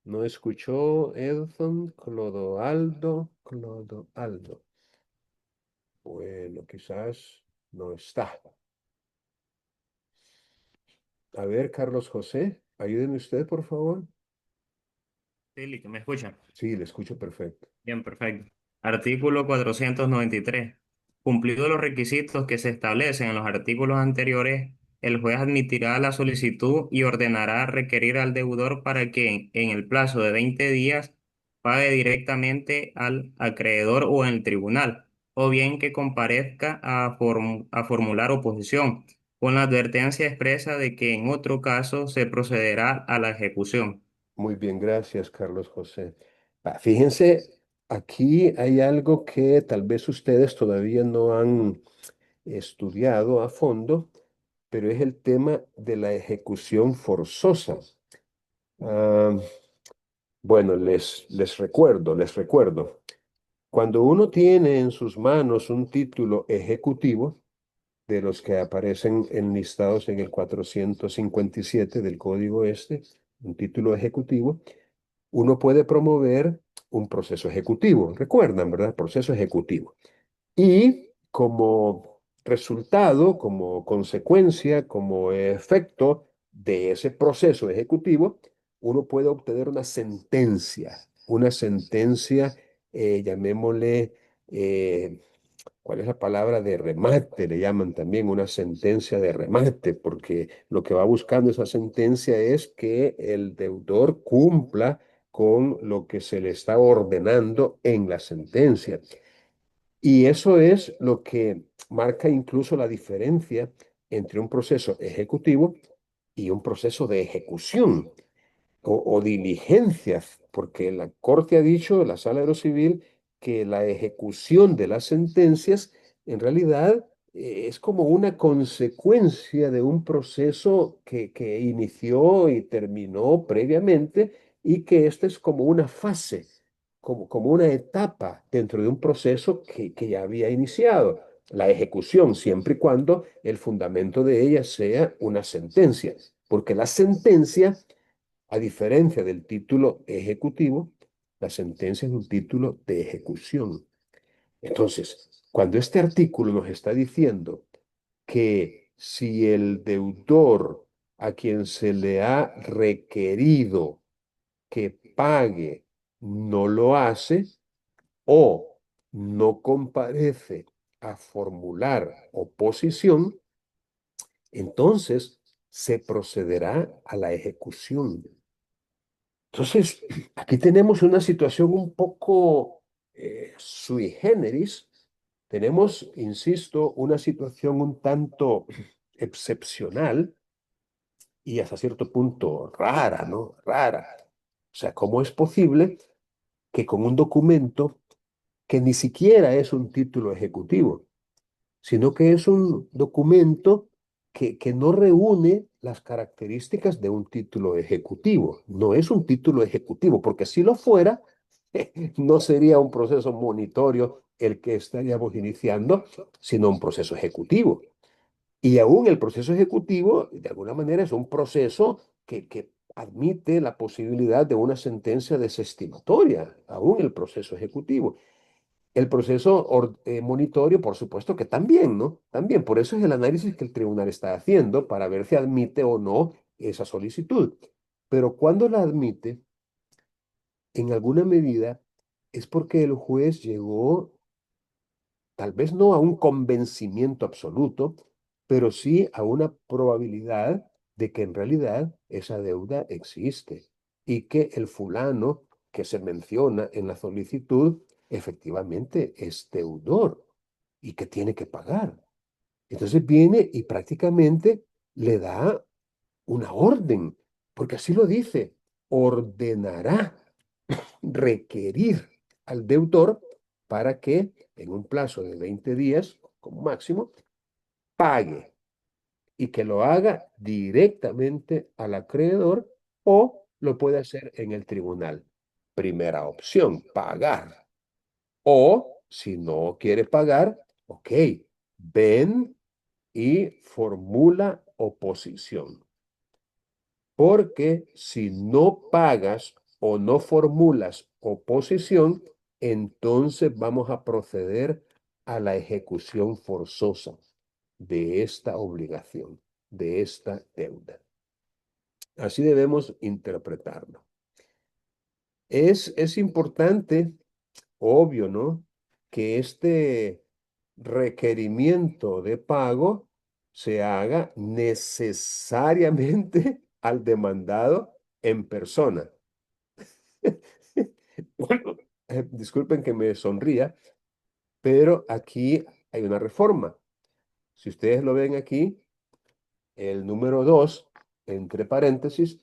No escuchó Edson, Clodoaldo. Bueno, quizás no está. A ver, Carlos José, ayúdeme usted, por favor. Sí, listo, ¿me escucha? Sí, le escucho perfecto. Bien, perfecto. Artículo 493. Cumplidos los requisitos que se establecen en los artículos anteriores, el juez admitirá la solicitud y ordenará requerir al deudor para que en el plazo de 20 días pague directamente al acreedor o en el tribunal, o bien que comparezca a formular oposición, con la advertencia expresa de que en otro caso se procederá a la ejecución. Muy bien, gracias, Carlos José. Fíjense, aquí hay algo que tal vez ustedes todavía no han estudiado a fondo, pero es el tema de la ejecución forzosa. Ah, bueno, les recuerdo. Cuando uno tiene en sus manos un título ejecutivo, de los que aparecen enlistados en el 457 del código un título ejecutivo, uno puede promover un proceso ejecutivo. Recuerdan, ¿verdad? Proceso ejecutivo. Y como resultado, como consecuencia, como efecto de ese proceso ejecutivo, uno puede obtener una sentencia, llamémosle ¿cuál es la palabra? De remate, le llaman también una sentencia de remate, porque lo que va buscando esa sentencia es que el deudor cumpla con lo que se le está ordenando en la sentencia. Y eso es lo que marca incluso la diferencia entre un proceso ejecutivo y un proceso de ejecución o diligencias, porque la Corte ha dicho, la Sala de lo Civil, que la ejecución de las sentencias en realidad es como una consecuencia de un proceso que inició y terminó previamente y que esta es como una fase, como una etapa dentro de un proceso que ya había iniciado. La ejecución, siempre y cuando el fundamento de ella sea una sentencia, porque la sentencia, a diferencia del título ejecutivo, la sentencia es un título de ejecución. Entonces, cuando este artículo nos está diciendo que si el deudor a quien se le ha requerido que pague no lo hace o no comparece a formular oposición, entonces se procederá a la ejecución. Entonces, aquí tenemos una situación un poco sui generis. Tenemos, insisto, una situación un tanto excepcional y hasta cierto punto rara, ¿no? Rara. O sea, ¿cómo es posible que con un documento que ni siquiera es un título ejecutivo, sino que es un documento que no reúne las características de un título ejecutivo? No es un título ejecutivo, porque si lo fuera, no sería un proceso monitorio el que estaríamos iniciando, sino un proceso ejecutivo. Y aún el proceso ejecutivo, de alguna manera, es un proceso que admite la posibilidad de una sentencia desestimatoria, aún el proceso ejecutivo. El proceso monitorio, por supuesto que también, ¿no? También, por eso es el análisis que el tribunal está haciendo para ver si admite o no esa solicitud. Pero cuando la admite, en alguna medida, es porque el juez llegó, tal vez no a un convencimiento absoluto, pero sí a una probabilidad de que en realidad esa deuda existe y que el fulano que se menciona en la solicitud efectivamente es deudor y que tiene que pagar. Entonces viene y prácticamente le da una orden, porque así lo dice, ordenará requerir al deudor para que en un plazo de 20 días como máximo pague y que lo haga directamente al acreedor o lo puede hacer en el tribunal. Primera opción, pagar. O si no quiere pagar, ok, ven y formula oposición. Porque si no pagas o no formulas oposición, entonces vamos a proceder a la ejecución forzosa de esta obligación, de esta deuda. Así debemos interpretarlo. Es importante, obvio, ¿no? Que este requerimiento de pago se haga necesariamente al demandado en persona. Bueno, disculpen que me sonría, pero aquí hay una reforma. Si ustedes lo ven aquí, el número 2, entre paréntesis,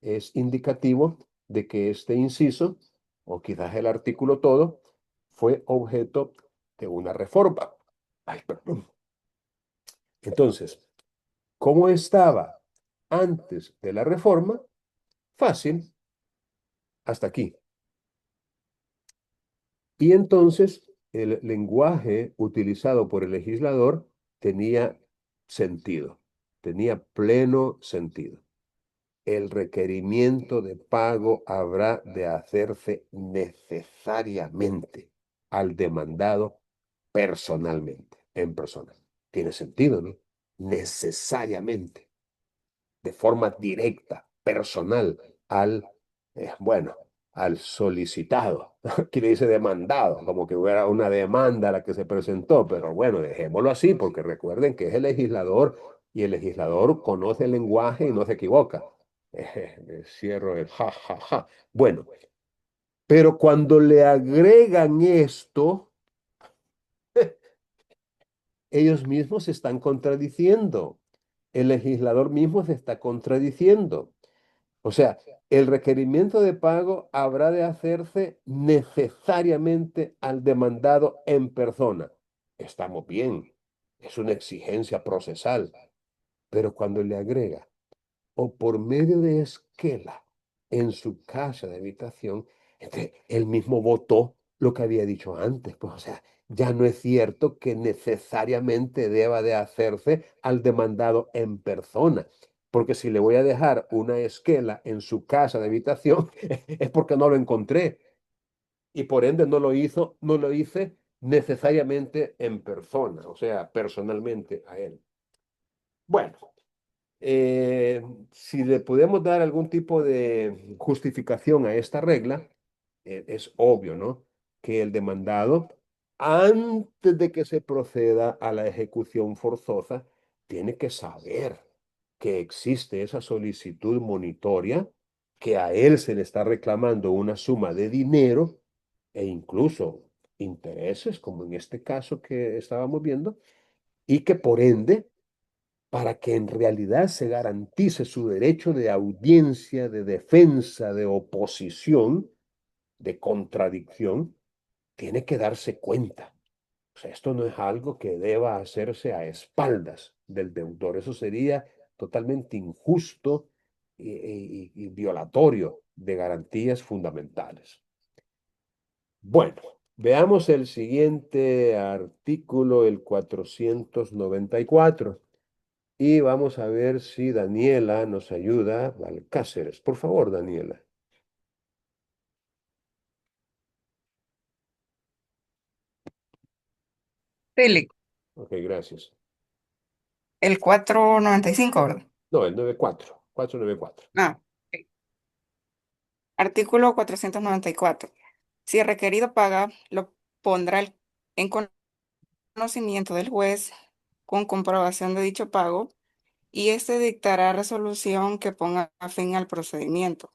es indicativo de que este inciso, o quizás el artículo todo, fue objeto de una reforma. Ay, perdón. Entonces, ¿cómo estaba antes de la reforma? Fácil, hasta aquí. Y entonces el lenguaje utilizado por el legislador tenía sentido, tenía pleno sentido. El requerimiento de pago habrá de hacerse necesariamente al demandado personalmente, en persona. Tiene sentido, ¿no? Necesariamente, de forma directa, personal, al, bueno, al solicitado. Aquí le dice demandado, como que hubiera una demanda a la que se presentó, pero bueno, dejémoslo así, porque recuerden que es el legislador y el legislador conoce el lenguaje y no se equivoca. Cierro el ja, ja, ja. Bueno, pero cuando le agregan esto, ellos mismos se están contradiciendo. El legislador mismo se está contradiciendo. O sea, el requerimiento de pago habrá de hacerse necesariamente al demandado en persona. Estamos bien, es una exigencia procesal, pero cuando le agrega o por medio de esquela en su casa de habitación, él mismo votó lo que había dicho antes. Pues, o sea, ya no es cierto que necesariamente deba de hacerse al demandado en persona. Porque si le voy a dejar una esquela en su casa de habitación, es porque no lo encontré. Y por ende no lo hice necesariamente en persona, o sea, personalmente a él. Bueno, si le podemos dar algún tipo de justificación a esta regla, es obvio, ¿no? Que el demandado, antes de que se proceda a la ejecución forzosa, tiene que saber que existe esa solicitud monitoria, que a él se le está reclamando una suma de dinero e incluso intereses, como en este caso que estábamos viendo, y que por ende para que en realidad se garantice su derecho de audiencia, de defensa, de oposición, de contradicción, tiene que darse cuenta. O sea, esto no es algo que deba hacerse a espaldas del deudor. Eso sería totalmente injusto y violatorio de garantías fundamentales. Bueno, veamos el siguiente artículo, el 494. Y vamos a ver si Daniela nos ayuda. Valcáceres, por favor, Daniela. Philip, Ok, gracias. el 495, ¿verdad? No, el 94, 494. Ah, ok. Artículo 494. Si el requerido paga, lo pondrá en conocimiento del juez con comprobación de dicho pago y éste dictará resolución que ponga fin al procedimiento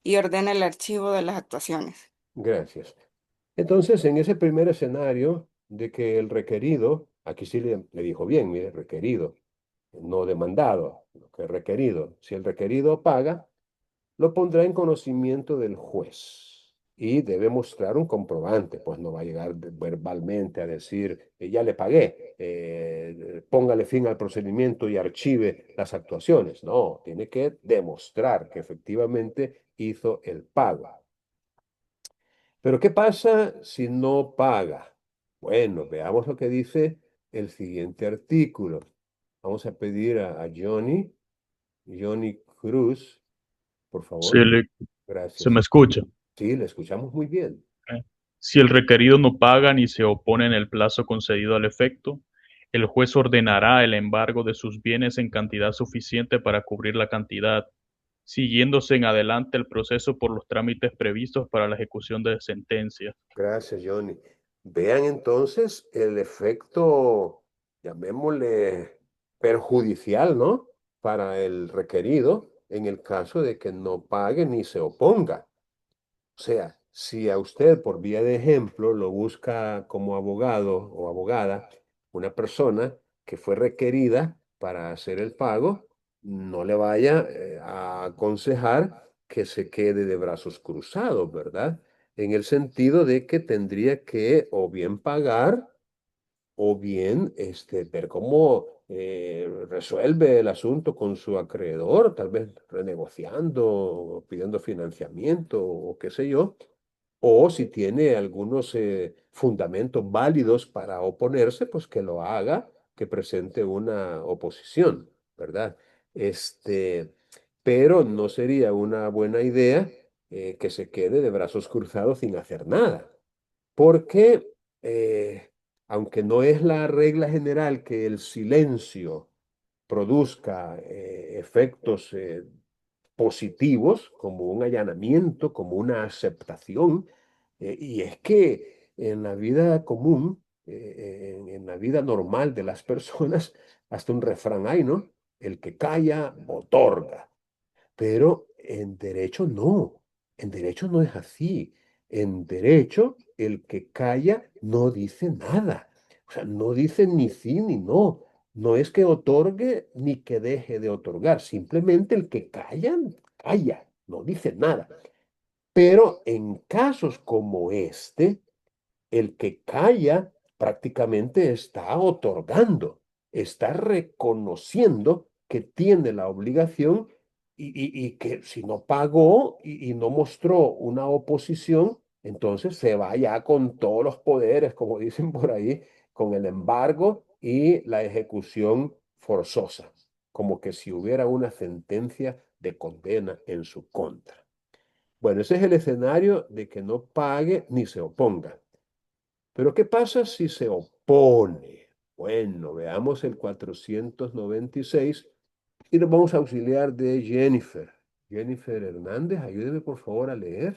y ordena el archivo de las actuaciones. Gracias. Entonces, en ese primer escenario de que el requerido, aquí sí le dijo bien, mire, requerido, no demandado, lo que es requerido. Si el requerido paga, lo pondrá en conocimiento del juez y debe mostrar un comprobante, pues no va a llegar verbalmente a decir, ya le pagué, póngale fin al procedimiento y archive las actuaciones. No, tiene que demostrar que efectivamente hizo el pago. Pero ¿qué pasa si no paga? Bueno, veamos lo que dice el siguiente artículo. Vamos a pedir a Johnny Cruz, por Si favor. el- Se Gracias. me escucha. Sí, le escuchamos muy bien. Si el requerido no paga ni se opone en el plazo concedido al efecto, el juez ordenará el embargo de sus bienes en cantidad suficiente para cubrir la cantidad, siguiéndose en adelante el proceso por los trámites previstos para la ejecución de sentencia. Gracias, Johnny. Vean entonces el efecto, llamémosle perjudicial, ¿no? Para el requerido en el caso de que no pague ni se oponga. O sea, si a usted, por vía de ejemplo, lo busca como abogado o abogada, una persona que fue requerida para hacer el pago, no le vaya a aconsejar que se quede de brazos cruzados, ¿verdad? En el sentido de que tendría que o bien pagar o bien ver cómo resuelve el asunto con su acreedor, tal vez renegociando, o pidiendo financiamiento o qué sé yo, o si tiene algunos fundamentos válidos para oponerse, pues que lo haga, que presente una oposición, ¿verdad? Este, pero no sería una buena idea que se quede de brazos cruzados sin hacer nada, porque aunque no es la regla general que el silencio produzca efectos positivos, como un allanamiento, como una aceptación. Y es que en la vida común, en la vida normal de las personas, hasta un refrán hay, ¿no? El que calla, otorga. Pero en derecho no. En derecho no es así. En derecho, el que calla no dice nada. O sea, no dice ni sí ni no. No es que otorgue ni que deje de otorgar. Simplemente el que calla, calla. No dice nada. Pero en casos como este, el que calla prácticamente está otorgando, está reconociendo que tiene la obligación y que si no pagó y no mostró una oposición, entonces se va ya con todos los poderes, como dicen por ahí, con el embargo y la ejecución forzosa, como que si hubiera una sentencia de condena en su contra. Bueno, ese es el escenario de que no pague ni se oponga. Pero ¿qué pasa si se opone? Bueno, veamos el 496 y nos vamos a auxiliar de Jennifer. Jennifer Hernández, ayúdeme por favor a leer.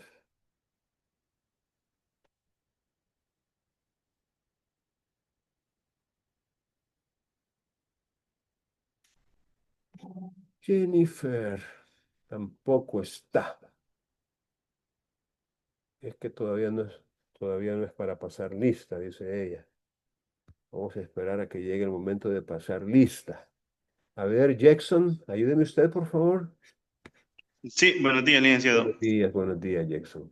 Jennifer tampoco está. Es que todavía no es para pasar lista, dice ella. Vamos a esperar a que llegue el momento de pasar lista. A ver, Jackson, ayúdeme usted, por favor. Sí, buenos días, licenciado. Buenos días, Jackson.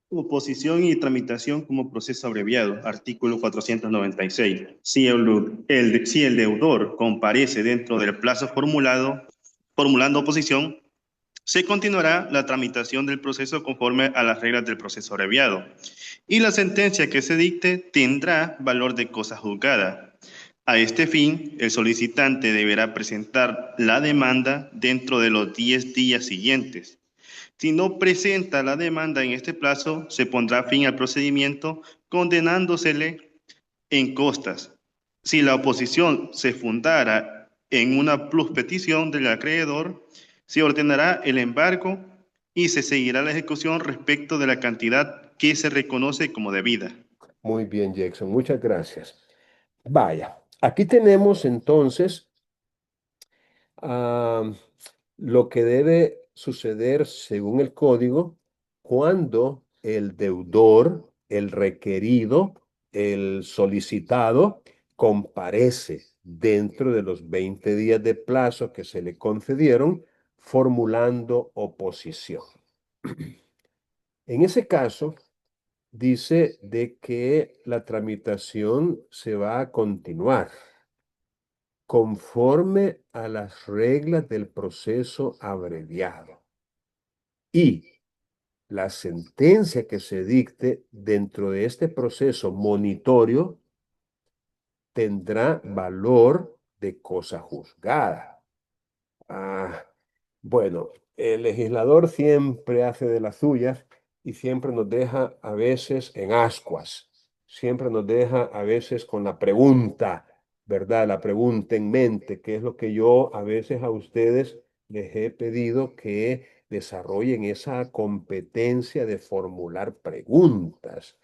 Oposición y tramitación como proceso abreviado, artículo 496. Si el deudor comparece dentro del plazo formulando oposición, se continuará la tramitación del proceso conforme a las reglas del proceso abreviado y la sentencia que se dicte tendrá valor de cosa juzgada. A este fin, el solicitante deberá presentar la demanda dentro de los 10 días siguientes. Si no presenta la demanda en este plazo, se pondrá fin al procedimiento condenándosele en costas. Si la oposición se fundara en una pluspetición del acreedor, se ordenará el embargo y se seguirá la ejecución respecto de la cantidad que se reconoce como debida. Muy bien, Jackson, muchas gracias. Vaya, aquí tenemos entonces ah, lo que debe suceder según el código cuando el deudor, el requerido, el solicitado comparece dentro de los 20 días de plazo que se le concedieron formulando oposición. En ese caso, dice de que la tramitación se va a continuar conforme a las reglas del proceso abreviado. Y la sentencia que se dicte dentro de este proceso monitorio tendrá valor de cosa juzgada. Bueno, el legislador siempre hace de las suyas y siempre nos deja a veces en ascuas, siempre nos deja a veces con la pregunta, ¿verdad? La pregunta en mente, que es lo que yo a veces a ustedes les he pedido que desarrollen esa competencia de formular preguntas,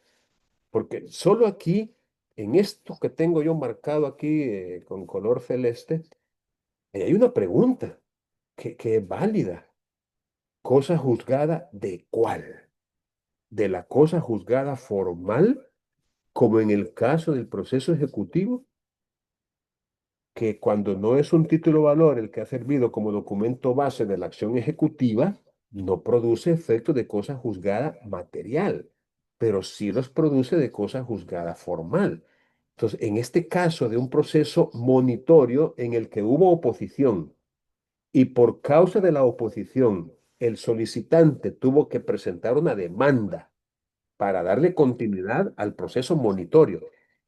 porque solo aquí, en esto que tengo yo marcado aquí con color celeste, hay una pregunta que es válida. ¿Cosa juzgada de cuál? ¿De la cosa juzgada formal, como en el caso del proceso ejecutivo, que cuando no es un título valor el que ha servido como documento base de la acción ejecutiva, no produce efecto de cosa juzgada material, pero sí los produce de cosa juzgada formal? Entonces, en este caso de un proceso monitorio en el que hubo oposición, y por causa de la oposición, el solicitante tuvo que presentar una demanda para darle continuidad al proceso monitorio.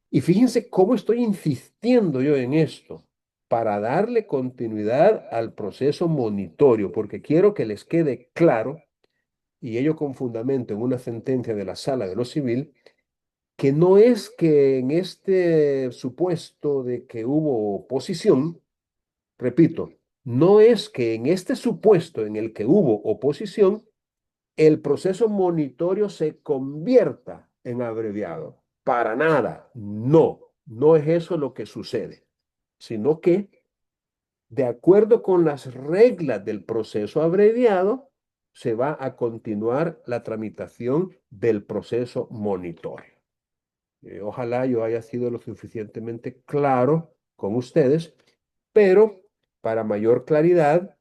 Y fíjense cómo estoy insistiendo yo en esto, para darle continuidad al proceso monitorio, porque quiero que les quede claro, y ello con fundamento en una sentencia de la Sala de lo Civil, que no es que en este supuesto de que hubo oposición, repito, no es que en este supuesto en el que hubo oposición, el proceso monitorio se convierta en abreviado. Para nada, no, no es eso lo que sucede, sino que de acuerdo con las reglas del proceso abreviado, se va a continuar la tramitación del proceso monitorio. Ojalá yo haya sido lo suficientemente claro con ustedes, pero para mayor claridad,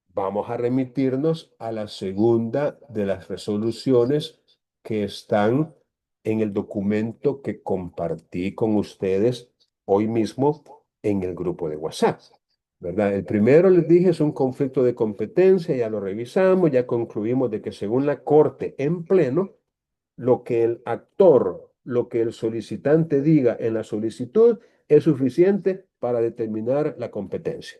vamos a remitirnos a la segunda de las resoluciones que están en el documento que compartí con ustedes hoy mismo en el grupo de WhatsApp, ¿verdad? El primero, les dije, es un conflicto de competencia, ya lo revisamos, ya concluimos de que según la Corte en pleno, lo que el actor, lo que el solicitante diga en la solicitud es suficiente para determinar la competencia.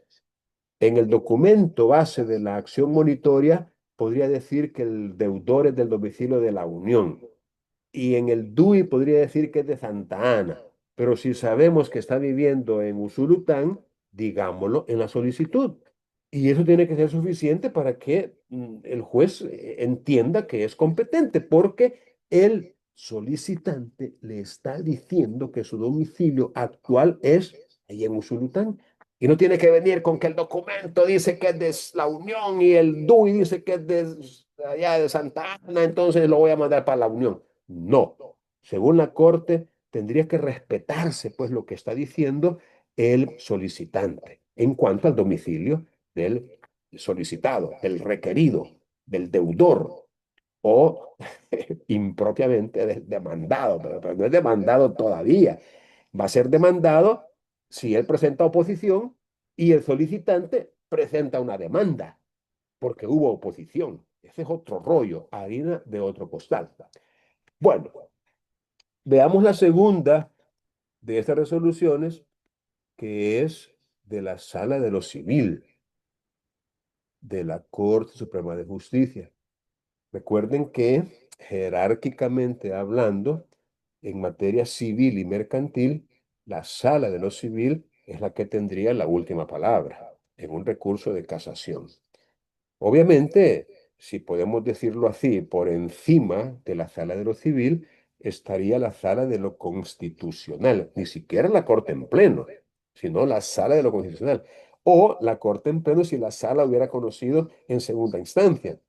En el documento base de la acción monitoria, podría decir que el deudor es del domicilio de la Unión. Y en el DUI podría decir que es de Santa Ana. Pero si sabemos que está viviendo en Usulután, digámoslo en la solicitud. Y eso tiene que ser suficiente para que el juez entienda que es competente, porque el solicitante le está diciendo que su domicilio actual es ahí en Usulután. Y no tiene que venir con que el documento dice que es de la Unión y el DUI dice que es de allá de Santa Ana, entonces lo voy a mandar para la Unión. No. Según la Corte, tendría que respetarse pues lo que está diciendo el solicitante en cuanto al domicilio del solicitado, del requerido, del deudor o impropiamente demandado, pero no es demandado todavía. Va a ser demandado si él presenta oposición y el solicitante presenta una demanda, porque hubo oposición. Ese es otro rollo, harina de otro costal. Bueno, veamos la segunda de estas resoluciones, que es de la Sala de lo Civil de la Corte Suprema de Justicia. Recuerden que, jerárquicamente hablando, en materia civil y mercantil, la Sala de lo Civil es la que tendría la última palabra en un recurso de casación. Obviamente, si podemos decirlo así, por encima de la Sala de lo Civil estaría la Sala de lo Constitucional, ni siquiera la Corte en pleno, sino la Sala de lo Constitucional, o la Corte en pleno si la Sala hubiera conocido en segunda instancia,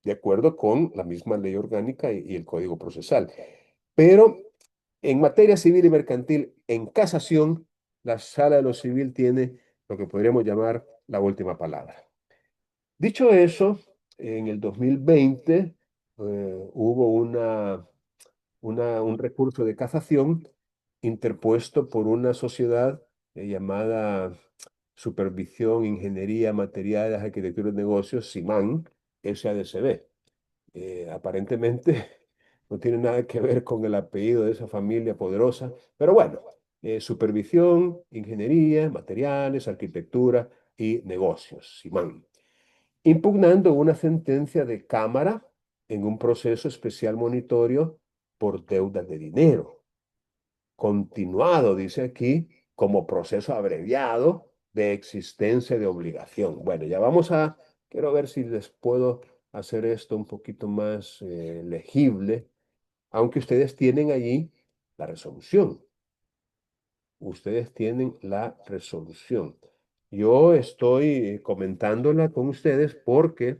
de acuerdo con la misma ley orgánica y el Código Procesal. Pero en materia civil y mercantil, en casación, la Sala de lo Civil tiene lo que podríamos llamar la última palabra. Dicho eso, en el 2020 hubo un recurso de casación interpuesto por una sociedad llamada Supervisión, Ingeniería, Materiales, Arquitectura y Negocios, SIMAN, SADCB. Aparentemente no tiene nada que ver con el apellido de esa familia poderosa, pero bueno, supervisión, ingeniería, materiales, arquitectura y negocios, SIMAN, impugnando una sentencia de Cámara en un proceso especial monitorio por deuda de dinero, continuado, dice aquí, como proceso abreviado de existencia de obligación. Bueno, ya quiero ver si les puedo hacer esto un poquito más legible, aunque ustedes tienen allí la resolución. Ustedes tienen la resolución. Yo estoy comentándola con ustedes porque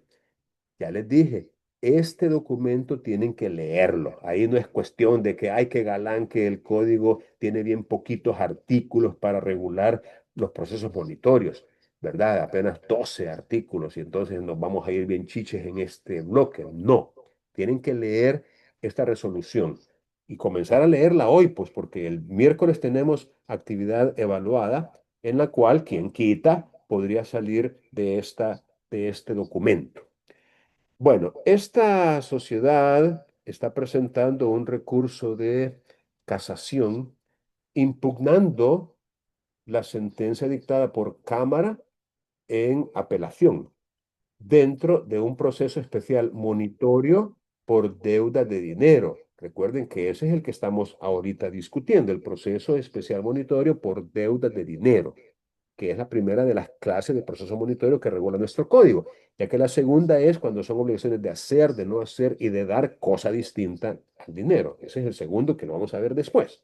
ya les dije, este documento tienen que leerlo. Ahí no es cuestión de que hay que galán que el código tiene bien poquitos artículos para regular los procesos monitorios, ¿verdad? Apenas 12 artículos y entonces nos vamos a ir bien chiches en este bloque. No, tienen que leer esta resolución y comenzar a leerla hoy, pues porque el miércoles tenemos actividad evaluada en la cual quien quita podría salir de este documento. Bueno, esta sociedad está presentando un recurso de casación impugnando la sentencia dictada por Cámara en apelación dentro de un proceso especial monitorio por deuda de dinero. Recuerden que ese es el que estamos ahorita discutiendo, el proceso especial monitorio por deuda de dinero, que es la primera de las clases de proceso monitorio que regula nuestro código, ya que la segunda es cuando son obligaciones de hacer, de no hacer y de dar cosa distinta al dinero. Ese es el segundo que lo vamos a ver después.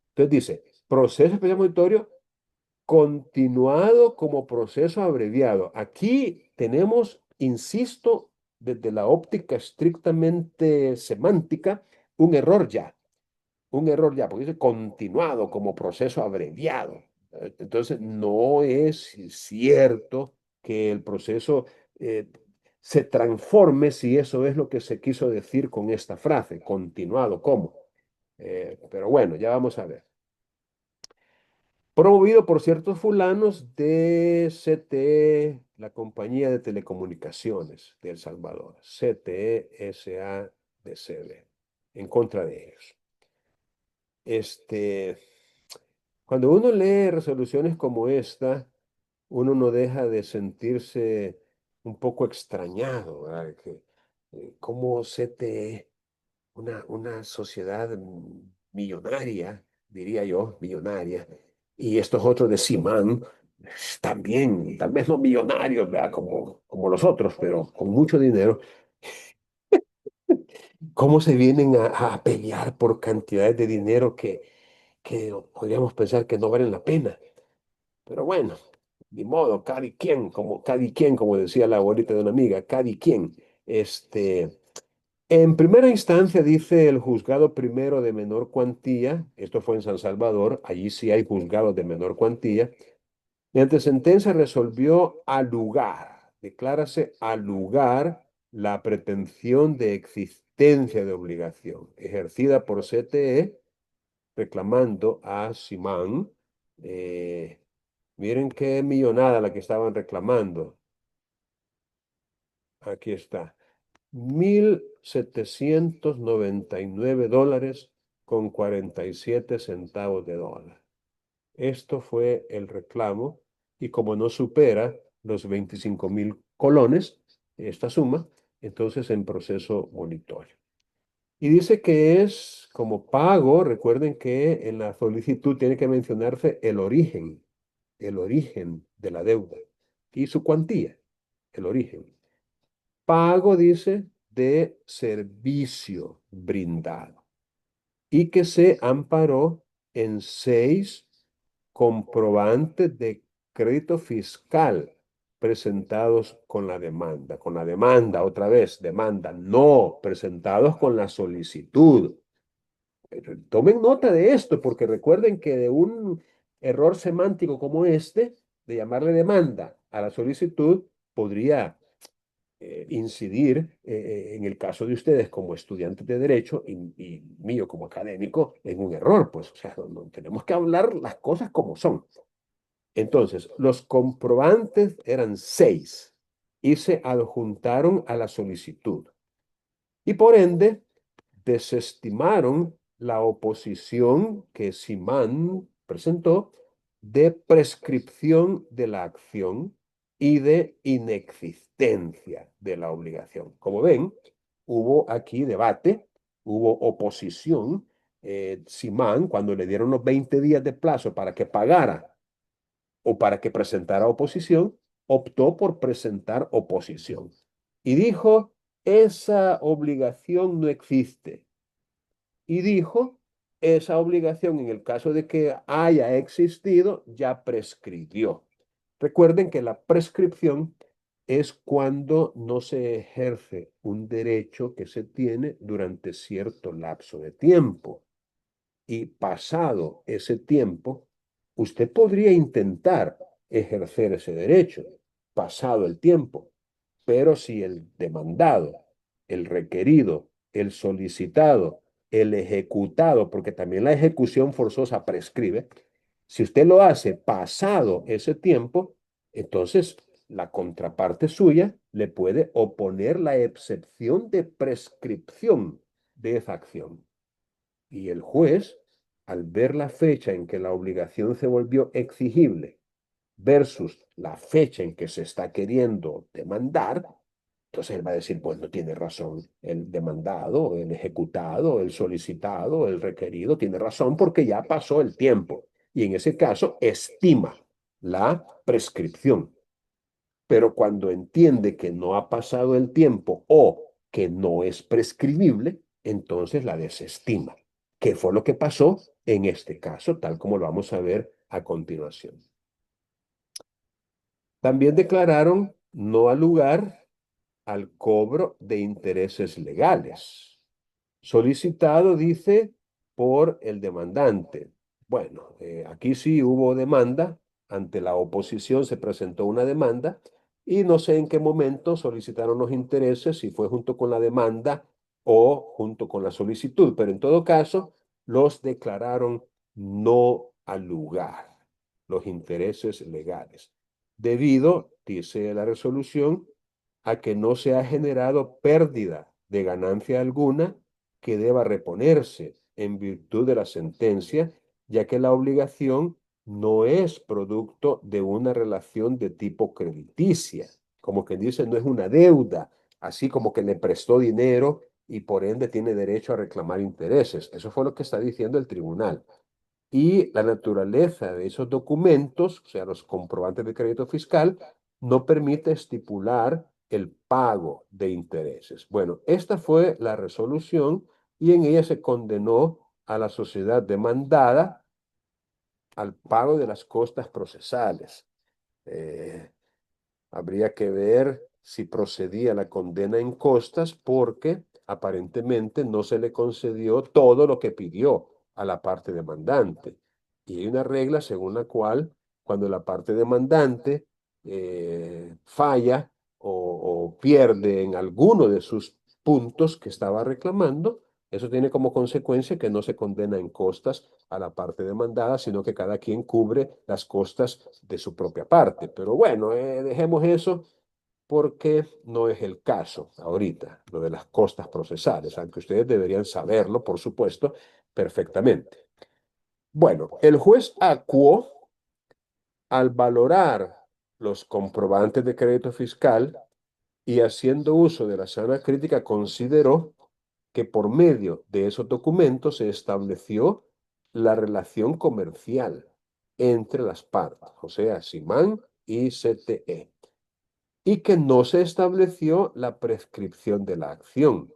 Entonces dice, proceso especial monitorio continuado como proceso abreviado. Aquí tenemos, insisto, desde la óptica estrictamente semántica, un error ya. Un error ya, porque dice continuado como proceso abreviado. Entonces, no es cierto que el proceso eh, se transforme si eso es lo que se quiso decir con esta frase, continuado como. Pero bueno, ya vamos a ver. Promovido por ciertos fulanos de CTE, la compañía de telecomunicaciones de El Salvador, CTE SADCB, en contra de ellos. Cuando uno lee resoluciones como esta, uno no deja de sentirse un poco extrañado, ¿verdad? Cómo CTE, una sociedad millonaria, diría yo, millonaria, y estos otros de Simán, también, tal vez no millonarios, ¿verdad? Como los otros, pero con mucho dinero, cómo se vienen a pelear por cantidades de dinero que podríamos pensar que no valen la pena. Pero bueno, ni modo, cada quien, como decía la abuelita de una amiga, cada quien. En primera instancia dice el juzgado primero de menor cuantía, esto fue en San Salvador, allí sí hay juzgados de menor cuantía, mediante sentencia resolvió alugar, declárase alugar la pretensión de existencia de obligación ejercida por CTE reclamando a Simán. Miren qué millonada la que estaban reclamando. Aquí está. $1,799 con 47 centavos de dólar. Esto fue el reclamo y como no supera los 25,000 colones, esta suma, entonces en proceso monitorio. Y dice que es como pago, recuerden que en la solicitud tiene que mencionarse el origen de la deuda y su cuantía, el origen. Pago, dice, de servicio brindado y que se amparó en 6 comprobantes de crédito fiscal presentados con la demanda. Con la demanda, otra vez, demanda, no, presentados con la solicitud. Tomen nota de esto, porque recuerden que de un error semántico como este, de llamarle demanda a la solicitud, podría incidir en el caso de ustedes como estudiantes de derecho y mío como académico en un error, pues, o sea, tenemos que hablar las cosas como son. Entonces, los comprobantes eran 6 y se adjuntaron a la solicitud. Y por ende, desestimaron la oposición que Simán presentó de prescripción de la acción y de inexistencia de la obligación. Como ven, hubo aquí debate, hubo oposición. Simán, cuando le dieron los 20 días de plazo para que pagara o para que presentara oposición, optó por presentar oposición. Y dijo, esa obligación no existe. Y dijo, esa obligación en el caso de que haya existido, ya prescribió. Recuerden que la prescripción es cuando no se ejerce un derecho que se tiene durante cierto lapso de tiempo. Y pasado ese tiempo, usted podría intentar ejercer ese derecho, pasado el tiempo, pero si el demandado, el requerido, el solicitado, el ejecutado, porque también la ejecución forzosa prescribe, si usted lo hace pasado ese tiempo, entonces la contraparte suya le puede oponer la excepción de prescripción de esa acción. Y el juez, al ver la fecha en que la obligación se volvió exigible versus la fecha en que se está queriendo demandar, entonces él va a decir, pues no tiene razón el demandado, el ejecutado, el solicitado, el requerido, tiene razón porque ya pasó el tiempo. Y en ese caso, estima la prescripción. Pero cuando entiende que no ha pasado el tiempo o que no es prescribible, entonces la desestima. ¿Qué fue lo que pasó en este caso, tal como lo vamos a ver a continuación? También declararon no al lugar al cobro de intereses legales. Solicitado, dice, por el demandante. Bueno, aquí sí hubo demanda, ante la oposición se presentó una demanda y no sé en qué momento solicitaron los intereses, si fue junto con la demanda o junto con la solicitud, pero en todo caso los declararon no al lugar, los intereses legales, debido, dice la resolución, a que no se ha generado pérdida de ganancia alguna que deba reponerse en virtud de la sentencia, ya que la obligación no es producto de una relación de tipo crediticia, como quien dice, no es una deuda, así como que le prestó dinero y por ende tiene derecho a reclamar intereses. Eso fue lo que está diciendo el tribunal. Y la naturaleza de esos documentos, o sea, los comprobantes de crédito fiscal, no permite estipular el pago de intereses. Bueno, esta fue la resolución y en ella se condenó a la sociedad demandada al pago de las costas procesales. Eh, Habría que ver si procedía la condena en costas porque aparentemente no se le concedió todo lo que pidió a la parte demandante. Y hay una regla según la cual cuando la parte demandante falla o pierde en alguno de sus puntos que estaba reclamando, eso tiene como consecuencia que no se condena en costas a la parte demandada, sino que cada quien cubre las costas de su propia parte. Pero bueno, dejemos eso porque no es el caso ahorita, lo de las costas procesales, aunque ustedes deberían saberlo, por supuesto, perfectamente. Bueno, el juez acuó al valorar los comprobantes de crédito fiscal y haciendo uso de la sana crítica consideró que por medio de esos documentos se estableció la relación comercial entre las partes, o sea, Simán y CTE, y que no se estableció la prescripción de la acción,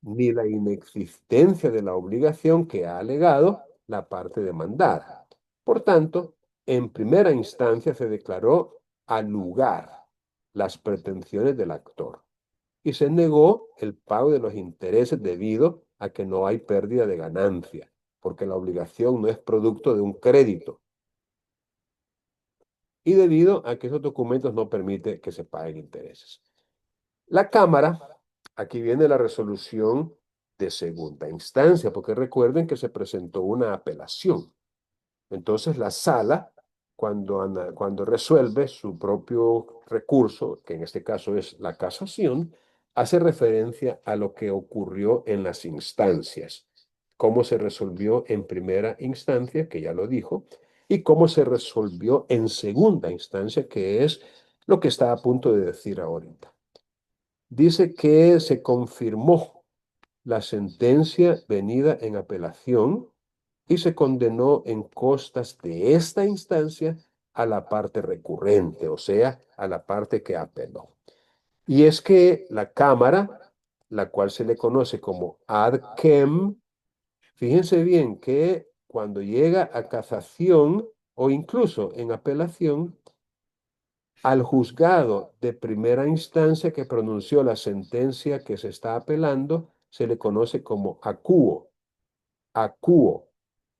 ni la inexistencia de la obligación que ha alegado la parte demandada. Por tanto, en primera instancia se declaró al lugar las pretensiones del actor y se negó el pago de los intereses debido a que no hay pérdida de ganancia, porque la obligación no es producto de un crédito y debido a que esos documentos no permiten que se paguen intereses. La Cámara, aquí viene la resolución de segunda instancia, porque recuerden que se presentó una apelación. Entonces la sala, cuando resuelve su propio recurso, que en este caso es la casación, hace referencia a lo que ocurrió en las instancias, cómo se resolvió en primera instancia, que ya lo dijo, y cómo se resolvió en segunda instancia, que es lo que está a punto de decir ahorita. Dice que se confirmó la sentencia venida en apelación y se condenó en costas de esta instancia a la parte recurrente, o sea, a la parte que apeló. Y es que la Cámara, la cual se le conoce como ad quem, fíjense bien que cuando llega a casación o incluso en apelación, al juzgado de primera instancia que pronunció la sentencia que se está apelando, se le conoce como acuo, acuo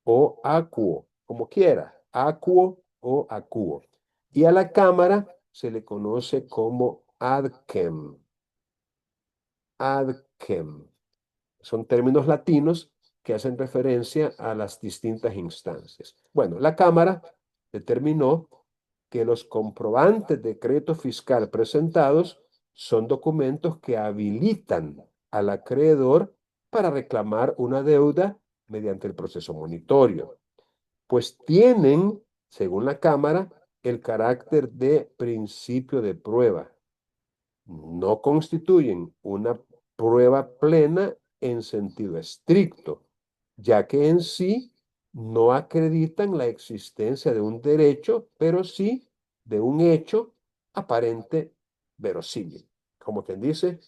o acuo, como quiera, acuo o acuo. Y a la Cámara se le conoce como ad quem, ad quem. Son términos latinos que hacen referencia a las distintas instancias. Bueno, la Cámara determinó que los comprobantes de crédito fiscal presentados son documentos que habilitan al acreedor para reclamar una deuda mediante el proceso monitorio, pues tienen, según la Cámara, el carácter de principio de prueba. No constituyen una prueba plena en sentido estricto, ya que en sí no acreditan la existencia de un derecho, pero sí de un hecho aparente verosímil. Como quien dice,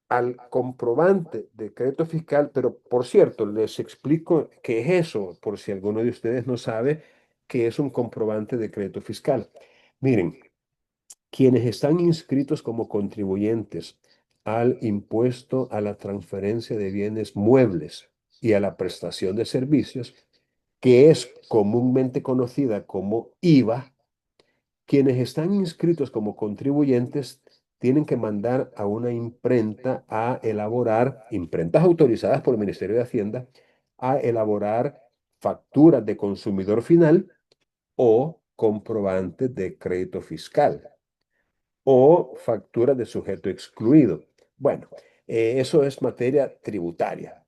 al comprobante de crédito fiscal, pero por cierto, les explico qué es eso, por si alguno de ustedes no sabe qué es un comprobante de crédito fiscal. Miren, quienes están inscritos como contribuyentes al impuesto a la transferencia de bienes muebles y a la prestación de servicios, que es comúnmente conocida como IVA, quienes están inscritos como contribuyentes tienen que mandar a una imprenta a elaborar, imprentas autorizadas por el Ministerio de Hacienda, a elaborar facturas de consumidor final o comprobantes de crédito fiscal o facturas de sujeto excluido. Bueno, eso es materia tributaria.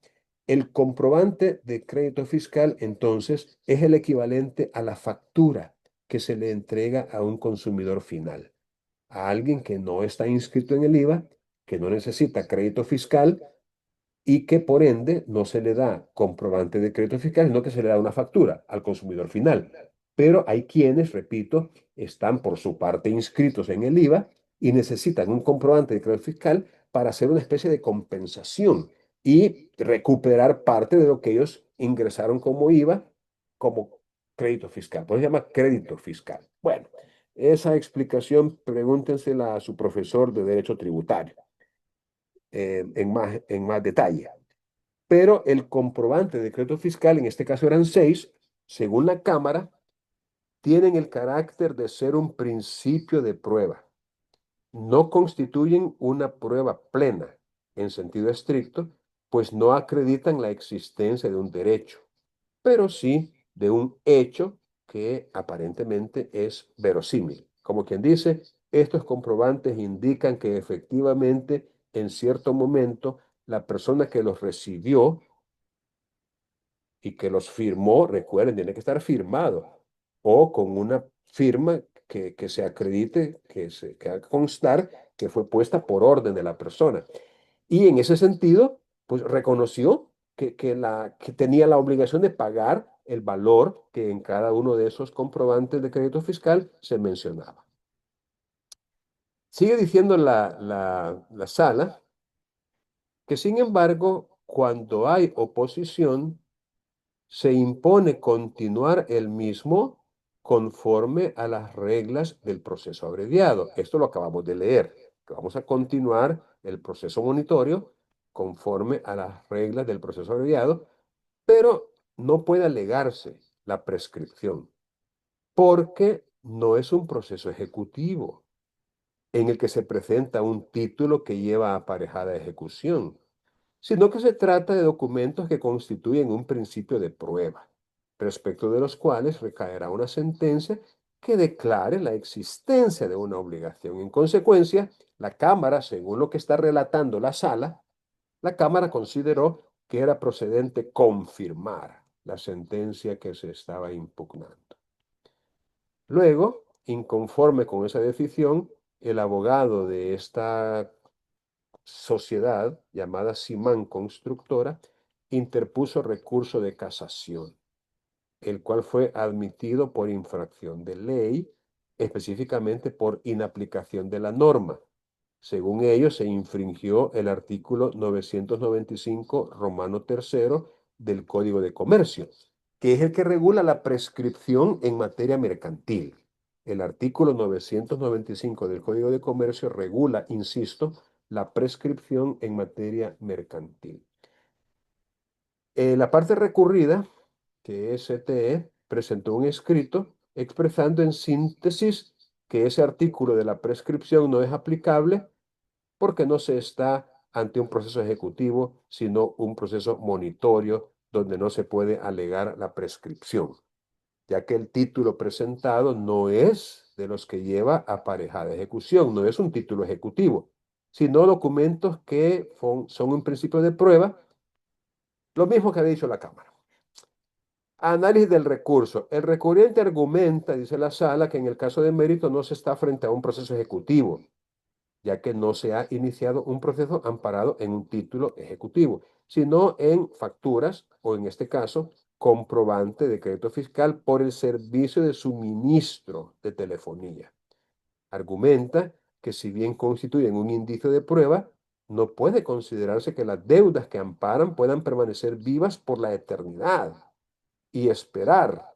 El comprobante de crédito fiscal, entonces, es el equivalente a la factura que se le entrega a un consumidor final, a alguien que no está inscrito en el IVA, que no necesita crédito fiscal y que por ende no se le da comprobante de crédito fiscal, sino que se le da una factura al consumidor final. Pero hay quienes, repito, están por su parte inscritos en el IVA y necesitan un comprobante de crédito fiscal para hacer una especie de compensación y recuperar parte de lo que ellos ingresaron como IVA como crédito fiscal. Por eso se llama crédito fiscal. Bueno, esa explicación pregúntensela a su profesor de Derecho Tributario en más detalle. Pero el comprobante de crédito fiscal, en este caso eran 6, según la Cámara, tienen el carácter de ser un principio de prueba. No constituyen una prueba plena en sentido estricto, pues no acreditan la existencia de un derecho, pero sí de un hecho que aparentemente es verosímil. Como quien dice, estos comprobantes indican que efectivamente en cierto momento la persona que los recibió y que los firmó, recuerden, tiene que estar firmado o con una firma que se acredite, que haga constar que fue puesta por orden de la persona. Y en ese sentido, pues reconoció que tenía la obligación de pagar el valor que en cada uno de esos comprobantes de crédito fiscal se mencionaba. Sigue diciendo la sala que, sin embargo, cuando hay oposición, se impone continuar el mismo conforme a las reglas del proceso abreviado. Esto lo acabamos de leer, que vamos a continuar el proceso monitorio conforme a las reglas del proceso abreviado, pero no puede alegarse la prescripción, porque no es un proceso ejecutivo en el que se presenta un título que lleva aparejada ejecución, sino que se trata de documentos que constituyen un principio de prueba, respecto de los cuales recaerá una sentencia que declare la existencia de una obligación. En consecuencia, la Cámara, según lo que está relatando la sala, la Cámara consideró que era procedente confirmar la sentencia que se estaba impugnando. Luego, inconforme con esa decisión, el abogado de esta sociedad llamada Simán Constructora interpuso recurso de casación, el cual fue admitido por infracción de ley, específicamente por inaplicación de la norma. Según ellos, se infringió el artículo 995, Romano III, del Código de Comercio, que es el que regula la prescripción en materia mercantil. El artículo 995 del Código de Comercio regula, insisto, la prescripción en materia mercantil. La parte recurrida, que es CTE, presentó un escrito expresando en síntesis que ese artículo de la prescripción no es aplicable porque no se está ante un proceso ejecutivo, sino un proceso monitorio donde no se puede alegar la prescripción, ya que el título presentado no es de los que lleva aparejada ejecución, no es un título ejecutivo, sino documentos que son un principio de prueba, lo mismo que ha dicho la Cámara. Análisis del recurso. El recurrente argumenta, dice la sala, que en el caso de mérito no se está frente a un proceso ejecutivo, ya que no se ha iniciado un proceso amparado en un título ejecutivo, sino en facturas o, en este caso, comprobante de crédito fiscal por el servicio de suministro de telefonía. Argumenta que si bien constituyen un indicio de prueba, no puede considerarse que las deudas que amparan puedan permanecer vivas por la eternidad y esperar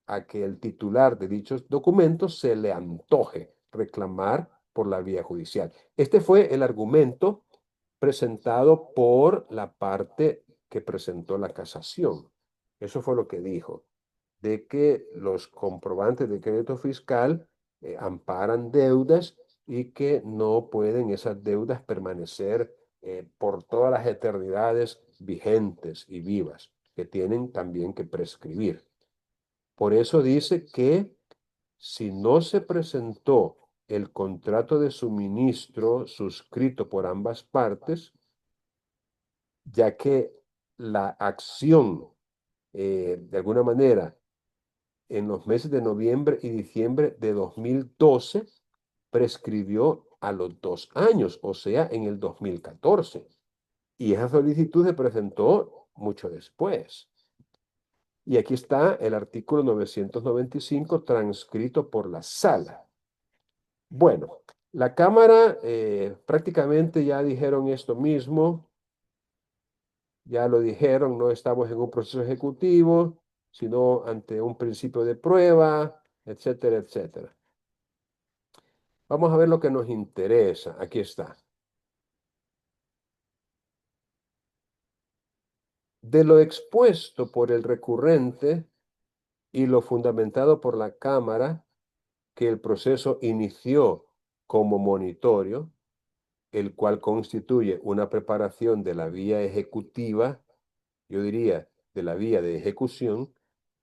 a que el titular de dichos documentos se le antoje reclamar por la vía judicial. Este fue el argumento presentado por la parte que presentó la casación. Eso fue lo que dijo, de que los comprobantes de crédito fiscal amparan deudas y que no pueden esas deudas permanecer por todas las eternidades vigentes y vivas, que tienen también que prescribir. Por eso dice que si no se presentó el contrato de suministro suscrito por ambas partes, ya que la acción, de alguna manera, en los meses de noviembre y diciembre de 2012, prescribió a los 2 años, o sea, en el 2014. Y esa solicitud se presentó mucho después. Y aquí está el artículo 995 transcrito por la sala. Bueno, la Cámara prácticamente ya dijeron esto mismo, ya lo dijeron, no estamos en un proceso ejecutivo, sino ante un principio de prueba, etcétera, etcétera. Vamos a ver lo que nos interesa. Aquí está. De lo expuesto por el recurrente y lo fundamentado por la Cámara, que el proceso inició como monitorio, el cual constituye una preparación de la vía ejecutiva, yo diría, de la vía de ejecución,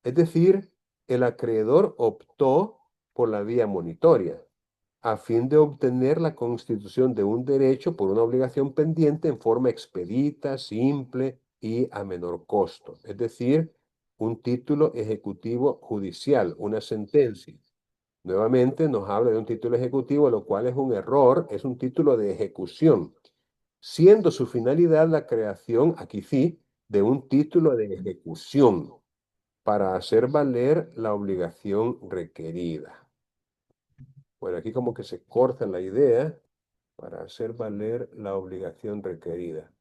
es decir, el acreedor optó por la vía monitoria, a fin de obtener la constitución de un derecho por una obligación pendiente en forma expedita, simple y a menor costo, es decir, un título ejecutivo judicial, una sentencia. Nuevamente nos habla de un título ejecutivo, lo cual es un error, es un título de ejecución, siendo su finalidad la creación, aquí sí, de un título de ejecución para hacer valer la obligación requerida. Bueno, aquí como que se corta la idea para hacer valer la obligación requerida.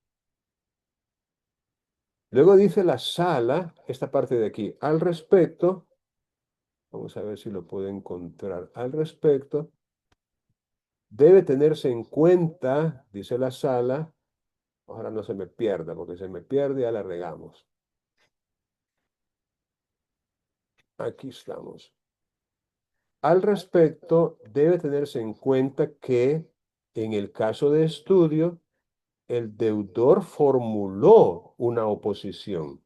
Luego dice la sala, esta parte de aquí, al respecto, vamos a ver si lo puedo encontrar, al respecto, debe tenerse en cuenta, dice la sala, ojalá no se me pierda, porque se me pierde ya la regamos. Aquí estamos. Al respecto, debe tenerse en cuenta que en el caso de estudio, el deudor formuló una oposición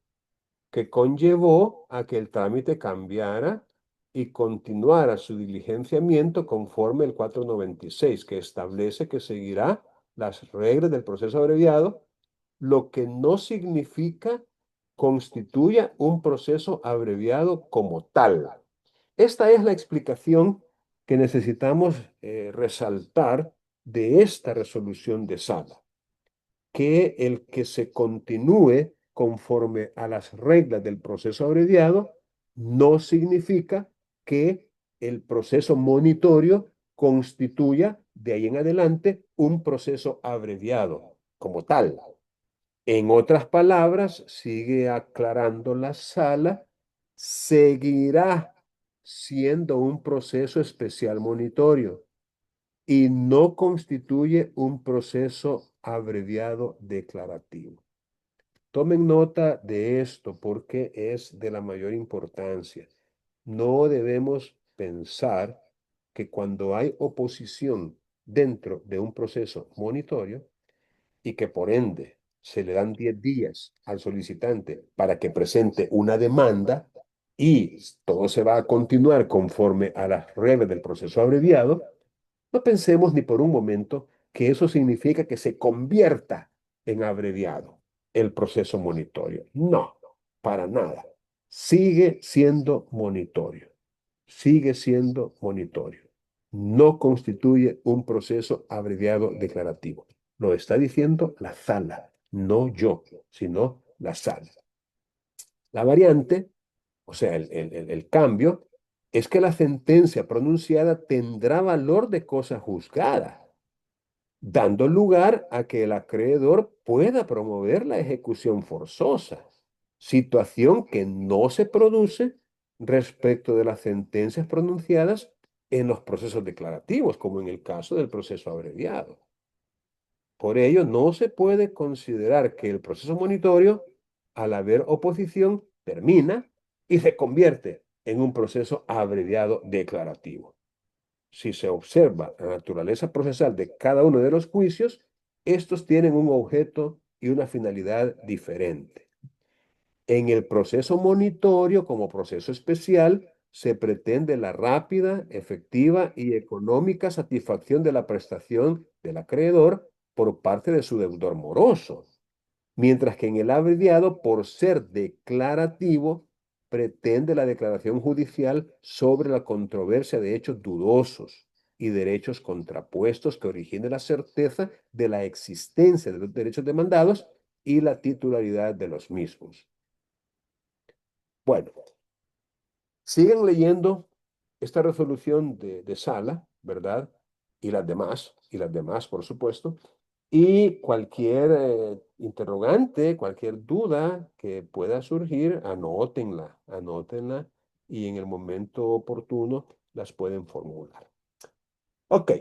que conllevó a que el trámite cambiara y continuara su diligenciamiento conforme el 496, que establece que seguirá las reglas del proceso abreviado, lo que no significa constituya un proceso abreviado como tal. Esta es la explicación que necesitamos resaltar de esta resolución de sala, que el que se continúe conforme a las reglas del proceso abreviado no significa que el proceso monitorio constituya de ahí en adelante un proceso abreviado como tal. En otras palabras, sigue aclarando la sala, seguirá siendo un proceso especial monitorio y no constituye un proceso abreviado declarativo. Tomen nota de esto porque es de la mayor importancia. No debemos pensar que cuando hay oposición dentro de un proceso monitorio y que por ende se le dan 10 días al solicitante para que presente una demanda y todo se va a continuar conforme a las reglas del proceso abreviado, no pensemos ni por un momento que eso significa que se convierta en abreviado el proceso monitorio. No, para nada. Sigue siendo monitorio. Sigue siendo monitorio. No constituye un proceso abreviado declarativo. Lo está diciendo la sala, no yo, sino la sala. La variante, o sea, el cambio, es que la sentencia pronunciada tendrá valor de cosa juzgada, dando lugar a que el acreedor pueda promover la ejecución forzosa, situación que no se produce respecto de las sentencias pronunciadas en los procesos declarativos, como en el caso del proceso abreviado. Por ello, no se puede considerar que el proceso monitorio, al haber oposición, termina y se convierte en un proceso abreviado declarativo. Si se observa la naturaleza procesal de cada uno de los juicios, estos tienen un objeto y una finalidad diferente. En el proceso monitorio, como proceso especial, se pretende la rápida, efectiva y económica satisfacción de la prestación del acreedor por parte de su deudor moroso, mientras que en el abreviado, por ser declarativo, pretende la declaración judicial sobre la controversia de hechos dudosos y derechos contrapuestos que origine la certeza de la existencia de los derechos demandados y la titularidad de los mismos. Bueno, siguen leyendo esta resolución de Sala, ¿verdad? Y las demás, por supuesto. Y cualquier interrogante, cualquier duda que pueda surgir, anótenla y en el momento oportuno las pueden formular. Ok,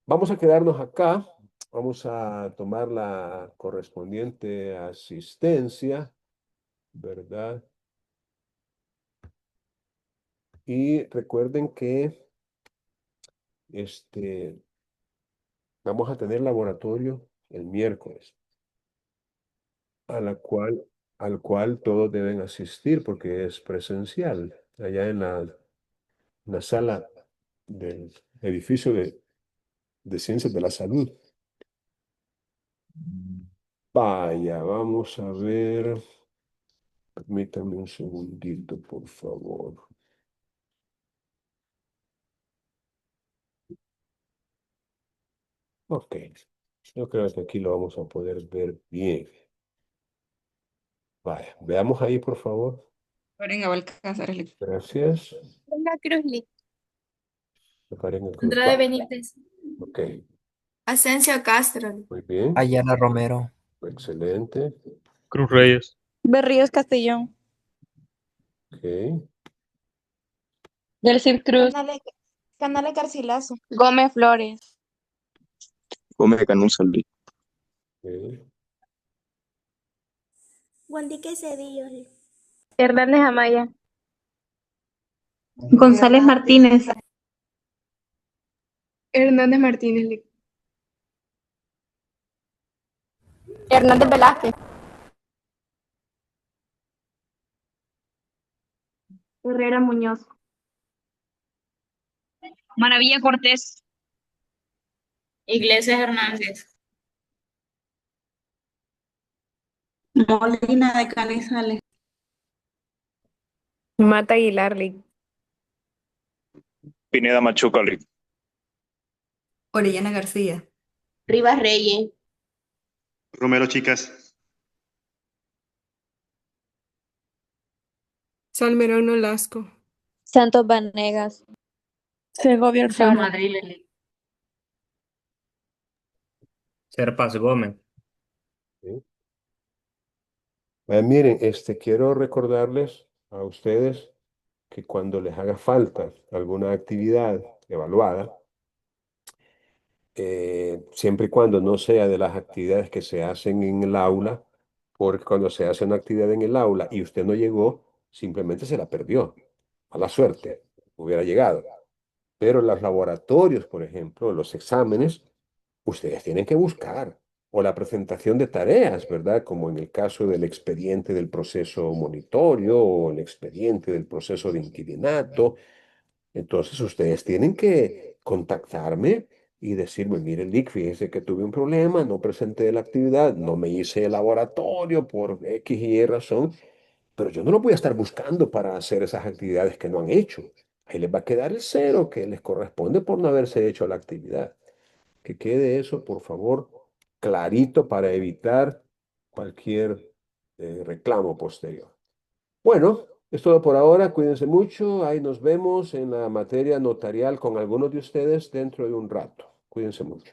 vamos a quedarnos acá. Vamos a tomar la correspondiente asistencia, ¿verdad? Y recuerden que vamos a tener laboratorio el miércoles, a la cual, al cual todos deben asistir porque es presencial, allá en la sala del edificio de Ciencias de la Salud. Vaya, vamos a ver. Permítame un segundito, por favor. Ok, yo creo que aquí lo vamos a poder ver bien. Vaya, veamos ahí, por favor. Karen Balcázar. Gracias. La Cruz. Karen Cruz. Andrade Benítez. Ok, Asensio Castro. muy bien. Ayala Romero. Excelente. Cruz Reyes. Berríos Castellón. Ok, Delcir Cruz. Canales Garcilaso. Gómez Flores. Gómez Canusa Luis. ok. Guandique Cedillo. Hernández Amaya. González Martínez. Hernández Martínez. Hernández Velázquez. Herrera Muñoz. Maravilla Cortés. Iglesias Hernández. Molina de Canizales. Mata Aguilar. Pineda Machuca Luis. Orellana García. Rivas Reyes. Romero, chicas. Salmerón Nolasco. Santos Vanegas. Segovia Alfaro. Madrid. Serpas Gómez. Ok. Miren, quiero recordarles a ustedes que cuando les haga falta alguna actividad evaluada, siempre y cuando no sea de las actividades que se hacen en el aula, porque cuando se hace una actividad en el aula y usted no llegó, simplemente se la perdió. Mala suerte, hubiera llegado. Pero los laboratorios, por ejemplo, los exámenes, ustedes tienen que buscar. O la presentación de tareas, ¿verdad? Como en el caso del expediente del proceso monitorio o el expediente del proceso de inquilinato. Entonces ustedes tienen que contactarme y decirme, mire, Lick, fíjese que tuve un problema, no presenté la actividad, no me hice el laboratorio por X y Y razón, pero yo no lo voy a estar buscando para hacer esas actividades que no han hecho. Ahí les va a quedar el cero que les corresponde por no haberse hecho la actividad. Que quede eso, por favor, clarito para evitar cualquier reclamo posterior. Bueno, es todo por ahora. Cuídense mucho. Ahí nos vemos en la materia notarial con algunos de ustedes dentro de un rato. Cuídense mucho.